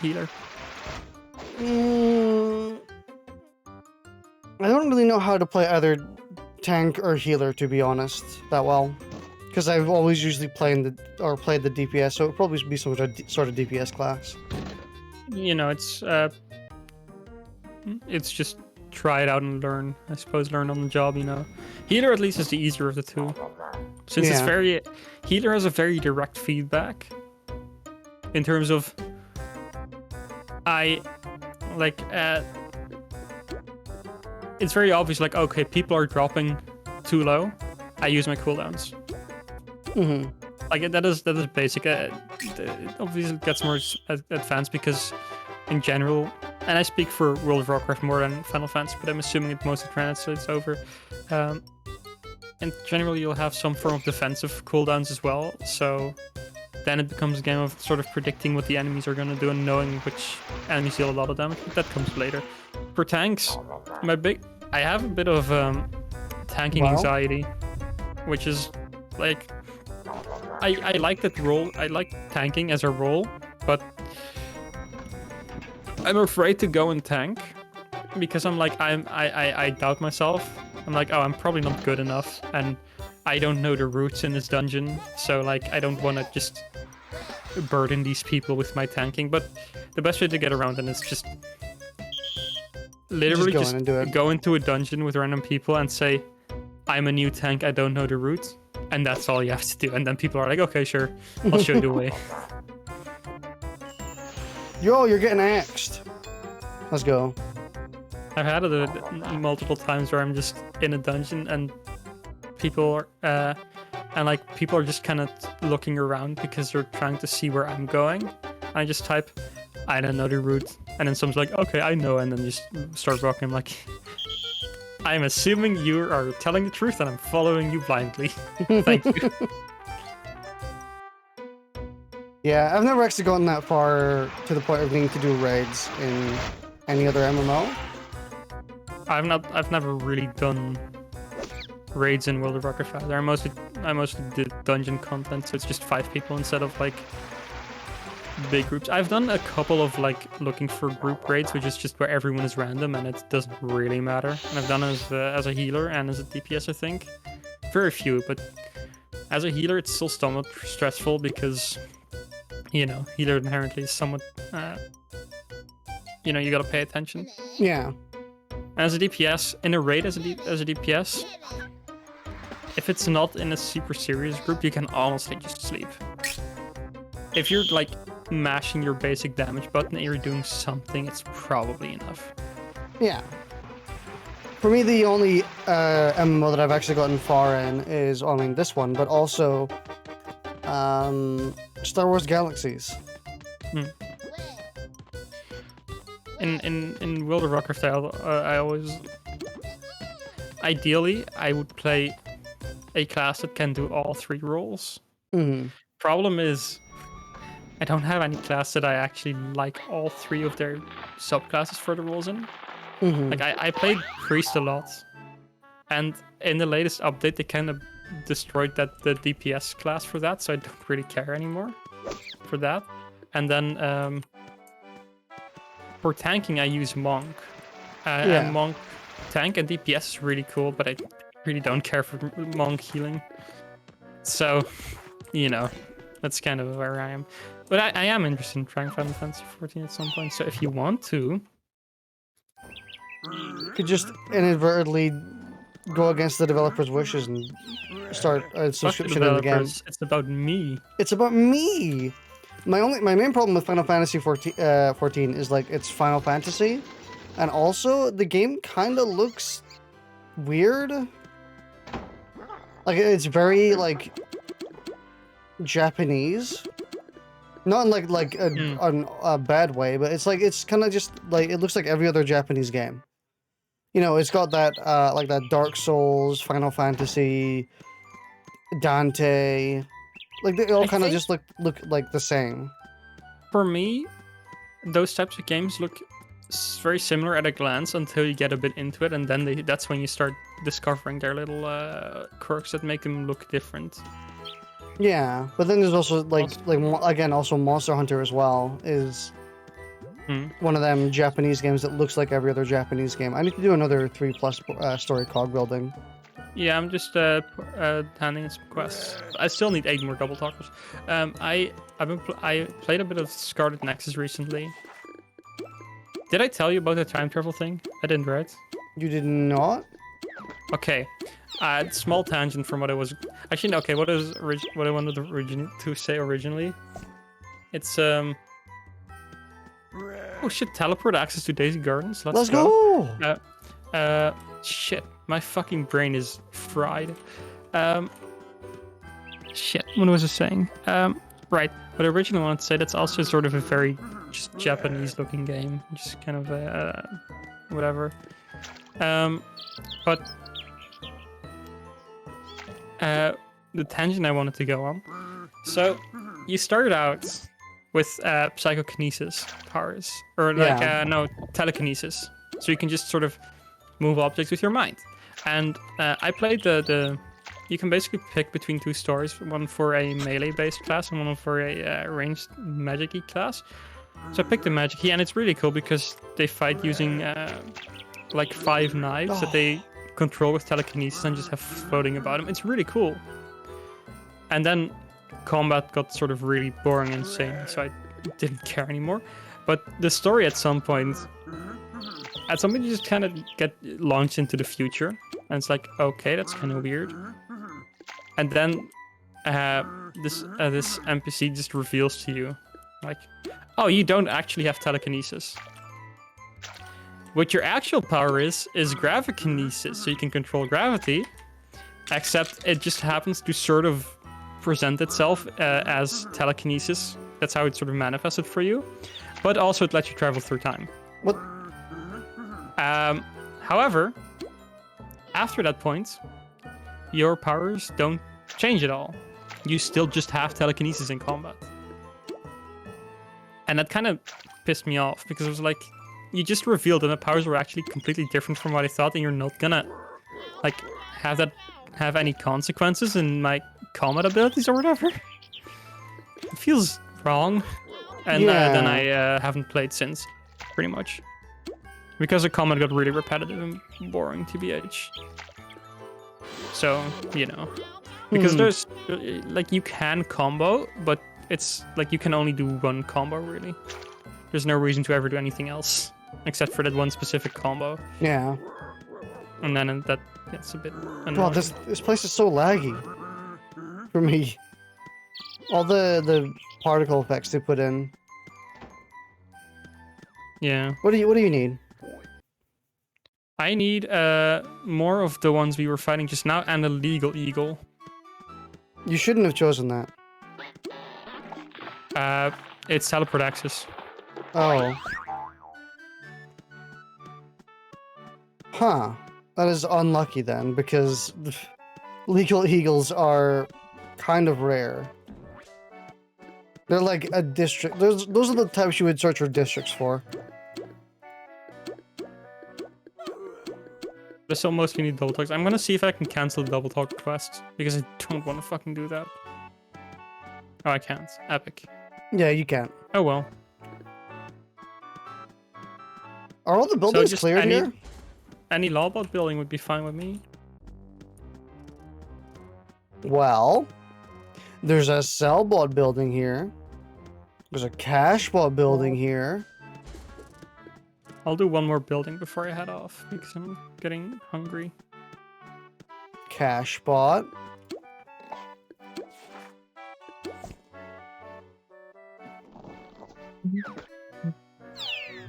healer? I don't really know how to play either tank or healer, to be honest, that well. Because I've always usually played the DPS, so it would probably be sort of DPS class. You know, it's just try it out and learn. I suppose learn on the job, you know. Healer at least is the easier of the two. Since Yeah. Healer has a very direct feedback in terms of it's very obvious, like, okay, people are dropping too low, I use my cooldowns. Like, that is basic. It obviously gets more advanced because in general, and I speak for World of Warcraft more than Final Fantasy, but I'm assuming it mostly translates over. In general, you'll have some form of defensive cooldowns as well, so then it becomes a game of sort of predicting what the enemies are going to do and knowing which enemies deal a lot of damage, but that comes later. For tanks, I have a bit of tanking anxiety, which is like, I like that role. I like tanking as a role, but I'm afraid to go and tank because I'm like, I doubt myself. I'm like, oh, I'm probably not good enough, and I don't know the routes in this dungeon, so like, I don't want to just burden these people with my tanking. But the best way to get around it is just literally just go into a dungeon with random people and say, I'm a new tank, I don't know the route, and that's all you have to do. And then people are like, okay, sure, I'll show you the way. Yo, you're getting axed. Let's go. I've had it multiple times where I'm just in a dungeon and people are, people are just kind of looking around because they're trying to see where I'm going. I just type, I don't know the route, and then someone's like, okay, I know, and then just start walking. I'm like, I'm assuming you are telling the truth and I'm following you blindly. Thank you. Yeah, I've never actually gotten that far to the point of needing to do raids in any other MMO. I've never really done raids in World of Warcraft either. I mostly did dungeon content, so it's just 5 people instead of like big groups. I've done a couple of like looking for group raids, which is just where everyone is random and it doesn't really matter. And I've done as a healer and as a DPS, I think. Very few, but as a healer, it's still somewhat stressful because, you know, healer inherently is somewhat, you know, you gotta pay attention. Yeah. And as a DPS, in a raid as a DPS, if it's not in a super serious group, you can honestly just sleep. If you're like mashing your basic damage button and you're doing something, it's probably enough. Yeah. For me, the only MMO that I've actually gotten far in is, I mean, this one, but also Star Wars Galaxies. In World of Warcraft, I always... Ideally, I would play a class that can do all 3 roles. Problem is, I don't have any class that I actually like all 3 of their subclasses for the roles in. Like, I played Priest a lot, and in the latest update, they kind of destroyed the DPS class for that, so I don't really care anymore for that. And then for tanking, I use Monk. And Monk tank and DPS is really cool, but I really don't care for Monk healing. So, you know, that's kind of where I am. But I am interested in trying Final Fantasy 14 at some point, so if you want to... You could just inadvertently go against the developer's wishes and start a subscription in the game. It's about me. It's about me! My main problem with Final Fantasy 14 is, like, it's Final Fantasy, and also the game kind of looks weird. Like, it's very, like, Japanese. Not in like a bad way, but it's like, it's kind of just like, it looks like every other Japanese game. You know, it's got that like that Dark Souls, Final Fantasy, Dante. Like, they all kind of just look like the same. For me, those types of games look very similar at a glance until you get a bit into it, and then that's when you start discovering their little quirks that make them look different. Yeah, but then there's also like again, also Monster Hunter as well is one of them Japanese games that looks like every other Japanese game. I need to do another 3+ story cog building. Yeah, I'm just handing in some quests. I still need 8 more double talkers. I played a bit of Scarlet Nexus recently. Did I tell you about the time travel thing? I didn't, right? You did not? Okay. Small tangent from what I was... Actually, no, okay, what I wanted to say originally. It's, Oh shit, teleport access to Daisy Gardens. Let's go! Shit, my fucking brain is fried. Shit, what was I saying? Right, what I originally wanted to say, that's also sort of a very just Japanese-looking game. Just kind of, whatever. But... the tangent I wanted to go on. So, you started out with psychokinesis powers, or like no, telekinesis. So you can just sort of move objects with your mind. And I played the. You can basically pick between 2 stories, one for a melee-based class and one for a ranged magic-y class. So I picked the magic-y, and it's really cool because they fight using like 5 knives that they control with telekinesis and just have floating about them. It's really cool. And then combat got sort of really boring and insane, so I didn't care anymore. But the story at some point you just kind of get launched into the future, and it's like, okay, that's kind of weird. And then this NPC just reveals to you, like, oh, you don't actually have telekinesis. What your actual power is gravikinesis, so you can control gravity, except it just happens to sort of present itself as telekinesis. That's how it sort of manifested for you. But also it lets you travel through time. What? However, after that point, your powers don't change at all. You still just have telekinesis in combat. And that kind of pissed me off because it was like, you just revealed that the powers were actually completely different from what I thought, and you're not gonna like have any consequences in my combat abilities or whatever. It feels wrong. And then I haven't played since, pretty much. Because the combat got really repetitive and boring, TBH. So, you know. Because there's, like, you can combo, but it's, like, you can only do one combo, really. There's no reason to ever do anything else, except for that one specific combo. Yeah. And then that gets a bit annoying. Well, this place is so laggy for me. All the particle effects they put in. Yeah. What do you need? I need more of the ones we were fighting just now and a legal eagle. You shouldn't have chosen that. It's teleport access. Oh. Huh. That is unlucky then, because legal eagles are kind of rare. They're like a district. Those are the types you would search for districts for. This almost you need double talks. I'm gonna see if I can cancel the double talk quest because I don't want to fucking do that. Oh, I can't. Epic. Yeah, you can. Oh well. Are all the buildings cleared here? Any lawbot building would be fine with me. Well, there's a sellbot building here. There's a cashbot building here. I'll do one more building before I head off because I'm getting hungry. Cashbot.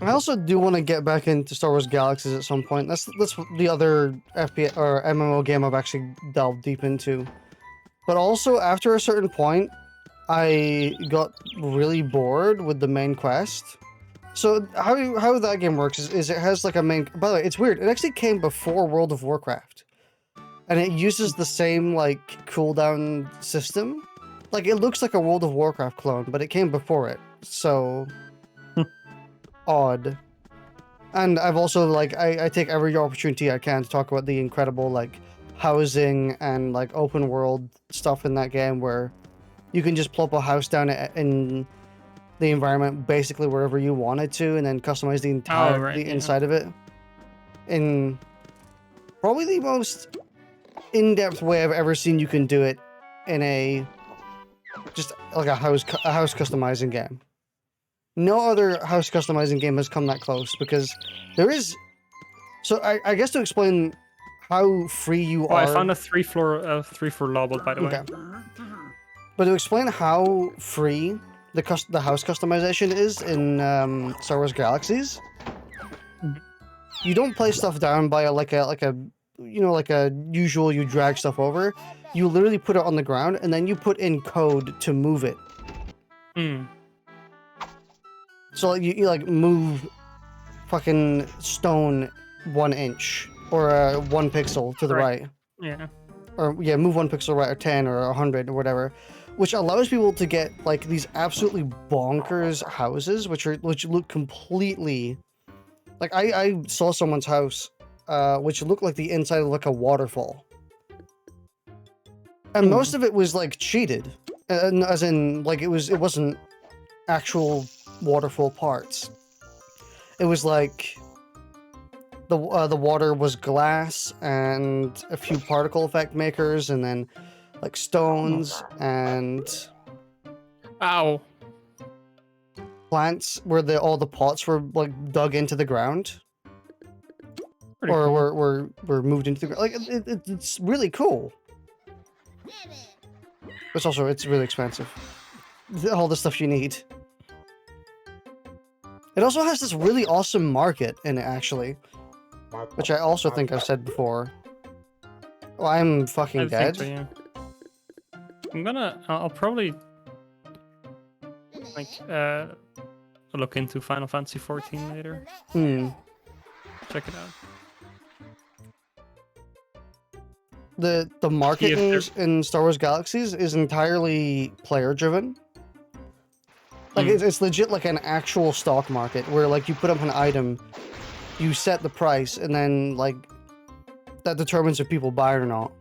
I also do want to get back into Star Wars Galaxies at some point. That's the other FPS or MMO game I've actually delved deep into. But also, after a certain point, I got really bored with the main quest. So how that game works is it has like a main... By the way, it's weird. It actually came before World of Warcraft. And it uses the same, like, cooldown system. Like, it looks like a World of Warcraft clone, but it came before it. So... odd. And I've also, like, I take every opportunity I can to talk about the incredible, like, housing and, like, open world stuff in that game where you can just plop a house down in the environment basically wherever you wanted to and then customize the entire inside of it in probably the most in-depth way I've ever seen you can do it in a just like a house customizing game. No other house customizing game has come that close because there is... So I guess to explain how free you are... I found a three floor lawbot, by the way. But to explain how free the house customization is in Star Wars Galaxies, you don't place stuff down by like a usual you drag stuff over. You literally put it on the ground and then you put in code to move it. So like, you like move fucking stone 1 inch or 1 pixel to the right. Yeah. Or yeah, move 1 pixel right or 10 or 100 or whatever, which allows people to get like these absolutely bonkers houses, which look completely like I saw someone's house, which looked like the inside of like a waterfall, and most of it was like cheated, as in like it wasn't actual waterfall parts. It was like the water was glass and a few particle effect makers, and then like stones and plants where all the pots were like dug into the ground. Pretty or cool. were moved into the ground. Like it's really cool. It's really expensive. All the stuff you need. It also has this really awesome market in it, actually, which I also think I've said before. Oh, I'm fucking dead. So, yeah. I'll probably like look into Final Fantasy 14 later. Check it out. The market in Star Wars Galaxies is entirely player driven. Like it's legit like an actual stock market where like you put up an item, you set the price, and then like that determines if people buy or not.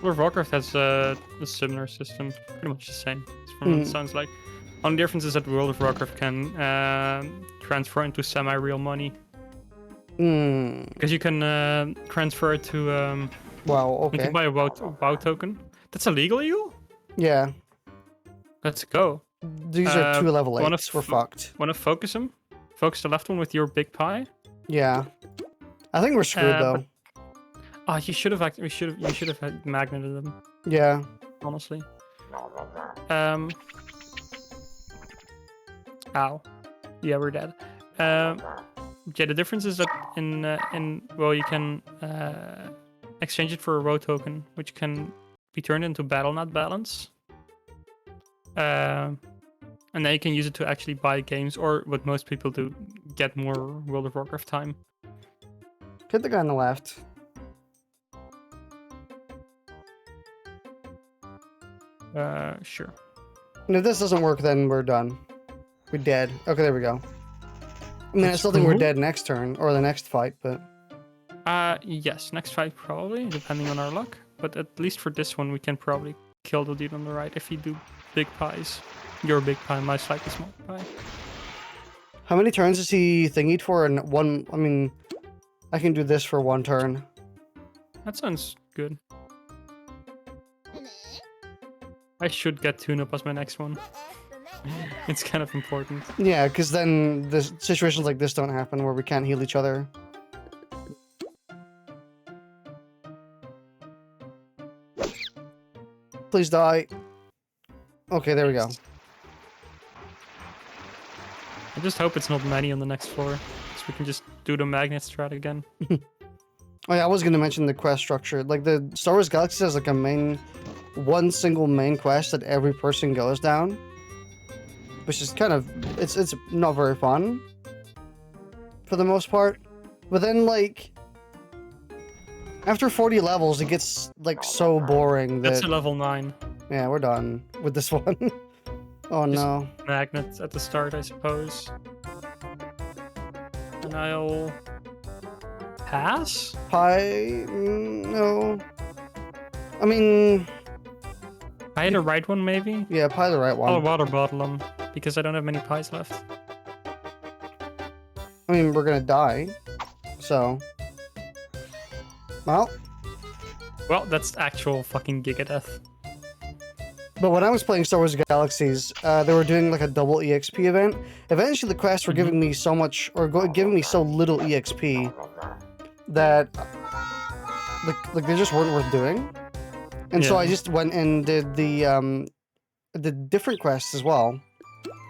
World of Warcraft has a similar system, pretty much the same. From what it sounds like. Only difference is that World of Warcraft can transfer into semi-real money. Because you can transfer it to. Wow. You Okay. can buy a WoW token. That's illegal, you? Yeah. Let's go. These are 2 level 8s. We're fucked. Wanna focus them? Focus the left one with your big pie. Yeah. I think we're screwed though. Oh, you should have actually. You should have had magneted them. Yeah. Honestly. Ow. Yeah, we're dead. Yeah, the difference is that in well, you can exchange it for a row token, which can be turned into battle not balance. And then you can use it to actually buy games, or what most people do, get more World of Warcraft time. Hit the guy on the left. Sure. And if this doesn't work, then we're done. We're dead. Okay, there we go. I mean, I still think we're dead next turn, or the next fight, but... Yes, next fight probably, depending on our luck. But at least for this one, we can probably kill the dude on the right if you do big pies. Your big pie, my slightly small pie. How many turns is he thingied for? And one, I mean, I can do this for 1 turn. That sounds good. I should get tune-up as my next one. It's kind of important. Yeah, because then the situations like this don't happen where we can't heal each other. Please die. Okay, there we go. I just hope it's not many on the next floor, so we can just do the magnet strat again. Oh yeah, I was going to mention the quest structure. Like, the Star Wars Galaxy has like a one single main quest that every person goes down. Which is kind of, it's not very fun. For the most part. But then, like, after 40 levels, it gets, like, so boring that... That's a level 9. Yeah, we're done with this one. Oh Just no. Magnets at the start, I suppose. And I'll... pass? Pie? No. I mean... I had the right one, maybe? Yeah, pie the right one. I'll water bottle them, because I don't have many pies left. I mean, we're gonna die. So... Well... Well, that's actual fucking Giga Death. But when I was playing Star Wars Galaxies, they were doing like a double EXP event. Eventually the quests were giving me so much, or giving me so little EXP that like they just weren't worth doing. And so I just went and did the different quests as well,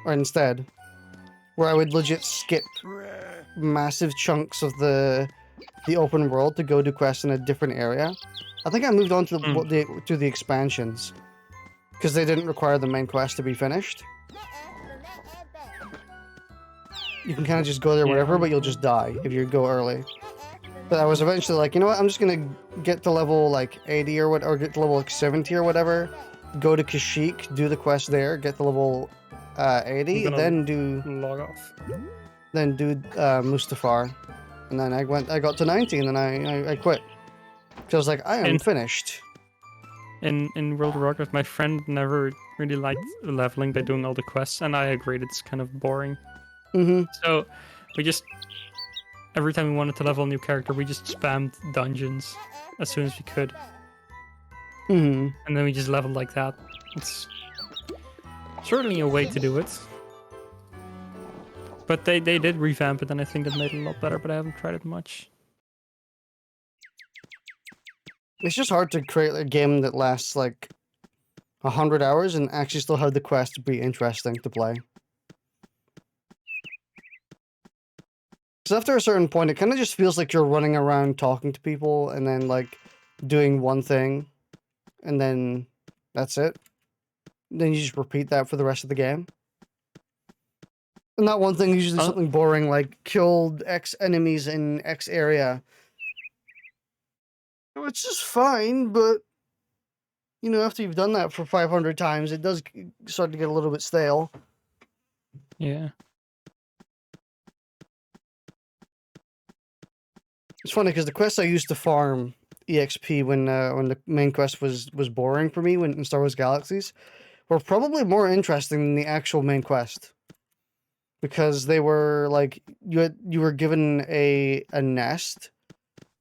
or instead, where I would legit skip massive chunks of the open world to go do quests in a different area. I think I moved on to the expansions. Because they didn't require the main quest to be finished. You can kind of just go there wherever, but you'll just die if you go early. But I was eventually like, you know what, I'm just gonna get to level like 80 or what, or get to level like 70 or whatever. Go to Kashyyyk, do the quest there, get to level 80, then do... log off. Then do Mustafar. And then I got to 90 and then I quit. Because I was like, I am finished. In World of Warcraft, my friend never really liked leveling by doing all the quests, and I agreed it's kind of boring. So we just, every time we wanted to level a new character, we just spammed dungeons as soon as we could. And then we just leveled like that. It's certainly a way to do it. But they did revamp it, and I think it made it a lot better, but I haven't tried it much. It's just hard to create a game that lasts like 100 hours and actually still have the quest be interesting to play. Because after a certain point, it kind of just feels like you're running around talking to people and then like doing one thing and then that's it. Then you just repeat that for the rest of the game. And that one thing is usually something boring like killed X enemies in X area. Which is fine, but You know, after you've done that for 500 times, it does start to get a little bit stale. Yeah. It's funny because the quests I used to farm EXP when the main quest was boring for me when in Star Wars Galaxies were probably more interesting than the actual main quest, because they were like you were given a nest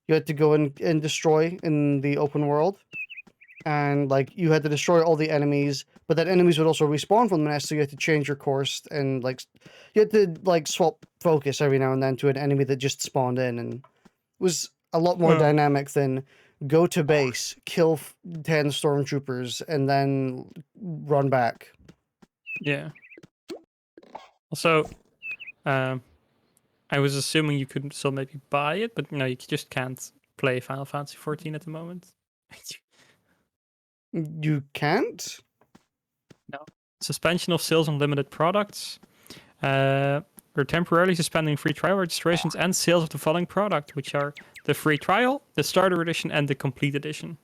you had to go and destroy in the open world, and like you had to destroy all the enemies, but that enemies would also respawn from the nest, so you had to change your course, and like you had to like swap focus every now and then to an enemy that just spawned in, and it was a lot more Well, dynamic than go to base, kill 10 stormtroopers, and then run back. yeah. Also, um, I was assuming you could still maybe buy it, but no, you just can't play Final Fantasy 14 at the moment. You can't? No. Suspension of sales on limited products. We're temporarily suspending free trial registrations and sales of the following product, which are the free trial, the starter edition, and the complete edition.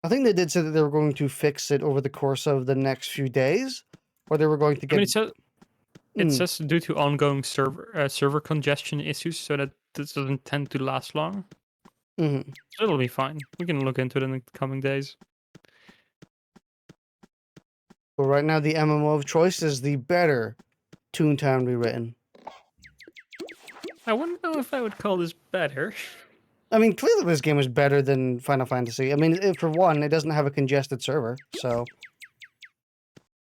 I think they did say that they were going to fix it over the course of the next few days, or they were going to I get. mean, it says due to ongoing server congestion issues, so that this doesn't tend to last long. Mhm. So it'll be fine. We can look into it in the coming days. But right now, the MMO of choice is the better Toontown Rewritten. I wouldn't know if I would call this better. I mean, clearly this game is better than Final Fantasy. I mean, for one, it doesn't have a congested server, so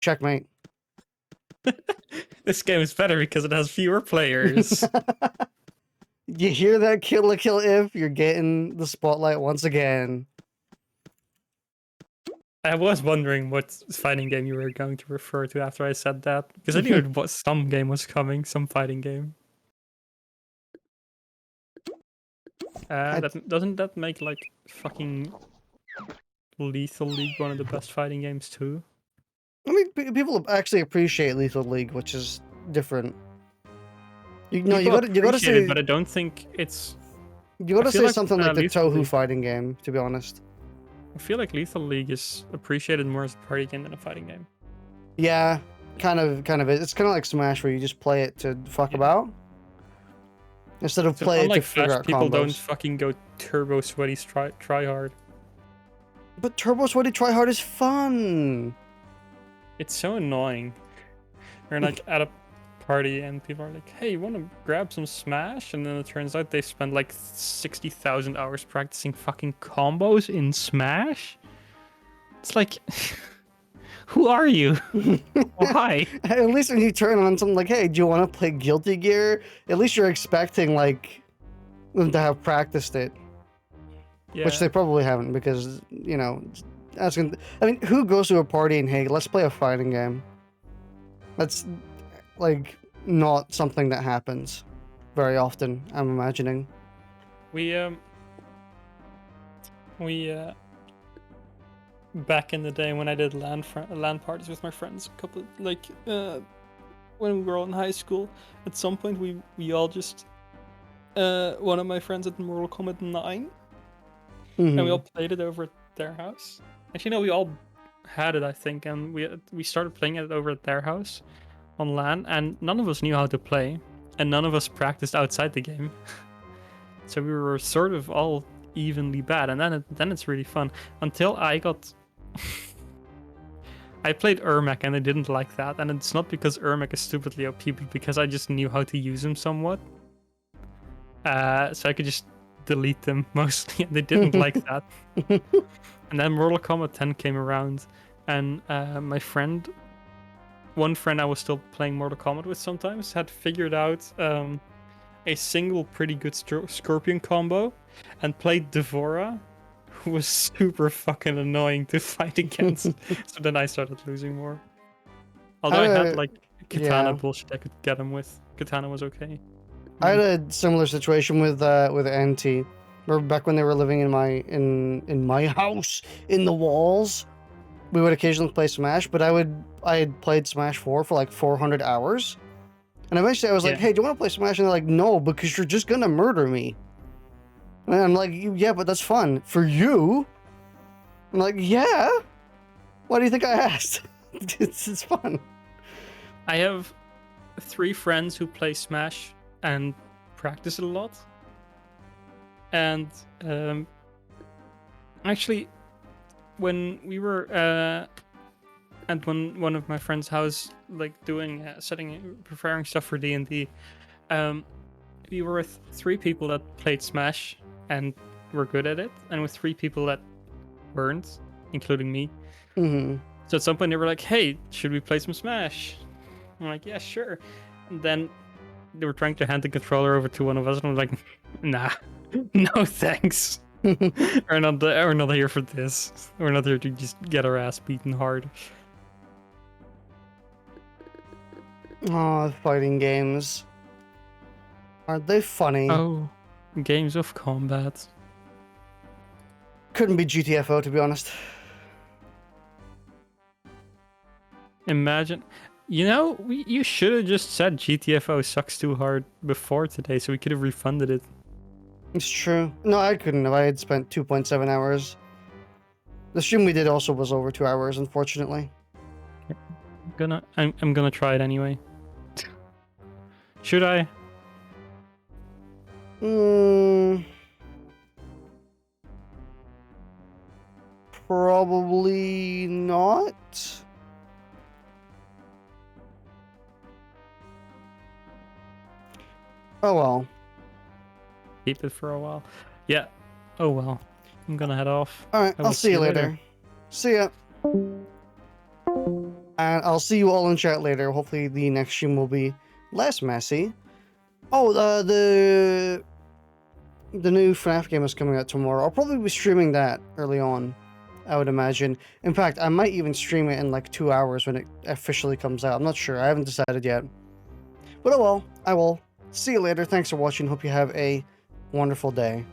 checkmate. This game is better because it has fewer players. You hear that, Kill la Kill If? You're getting the spotlight once again. I was wondering what fighting game you were going to refer to after I said that, because I knew it was some game was coming, some fighting game. Doesn't that make like fucking Lethal League one of the best fighting games too? I mean, people actually appreciate Lethal League, which is different. You know, you gotta appreciate say, it, but I don't think it's. you gotta I feel say like, something like the Lethal Tohu League- fighting game. To be honest, I feel like Lethal League is appreciated more as a party game than a fighting game. yeah, kind of. It's kind of like Smash, where you just play it to fuck about instead of So play it to unlike figure Smash, out people don't combos. fucking go turbo sweaty try hard. But Turbo Sweaty Try Hard is fun. It's so annoying. You're like at a party and people are like, "Hey, you want to grab some Smash?" And then it turns out they spent like 60,000 hours practicing fucking combos in Smash. It's like, who are you? Why? At least when you turn on something like, "Hey, do you want to play Guilty Gear?" At least you're expecting like them to have practiced it. Yeah. Which they probably haven't, because, you know, asking. I mean, who goes to a party and, hey, let's play a fighting game? That's, like, not something that happens very often, I'm imagining. Back in the day when I did LAN parties with my friends, when we were all in high school, at some point we all just one of my friends had Mortal Kombat 9. And we all played it over at their house. Actually, no, we all had it, I think, and we started playing it over at their house on LAN, and none of us knew how to play, and none of us practiced outside the game. So we were sort of all evenly bad, and then it's really fun. Until I got... I played Ermac, and I didn't like that, and it's not because Ermac is stupidly OP, but because I just knew how to use him somewhat. So I could just delete them mostly, and they didn't like that. And then Mortal Kombat 10 came around, and one friend I was still playing Mortal Kombat with sometimes, had figured out a single pretty good Scorpion combo, and played Devora, who was super fucking annoying to fight against. So then I started losing more. Although I had like Katana bullshit I could get him with. Katana was okay. I had a similar situation with NT. Remember back when they were living in my house, in the walls? We would occasionally play Smash, but I had played Smash 4 for like 400 hours. And eventually I was like, "Hey, do you want to play Smash?" And they're like, "No, because you're just gonna murder me." And I'm like, "Yeah, but that's fun for you." I'm like, yeah. Why do you think I asked? It's fun. I have 3 friends who play Smash and practice it a lot. And actually, when we were at one of my friends' house, like doing preparing stuff for D&D, we were with 3 people that played Smash and were good at it, and with 3 people that weren't, including me. Mm-hmm. So at some point they were like, "Hey, should we play some Smash?" I'm like, "Yeah, sure." And then they were trying to hand the controller over to one of us, and I'm like, "Nah, no thanks. We're not here for this. We're not here to just get our ass beaten hard." Oh, fighting games. Aren't they funny? Oh, games of combat. Couldn't be GTFO, to be honest. Imagine, you should have just said GTFO sucks too hard before today, so we could have refunded it. It's true. No, I couldn't have. I had spent 2.7 hours. The stream we did also was over 2 hours, unfortunately. I'm gonna try it anyway. Should I? Probably not. Oh well. Keep it for a while. Yeah. Oh well. I'm gonna head off. Alright, I'll see you later. See ya. And I'll see you all in chat later. Hopefully the next stream will be less messy. Oh, the new FNAF game is coming out tomorrow. I'll probably be streaming that early on, I would imagine. In fact, I might even stream it in like 2 hours when it officially comes out. I'm not sure. I haven't decided yet. But oh well, I will. See you later. Thanks for watching. Hope you have a wonderful day.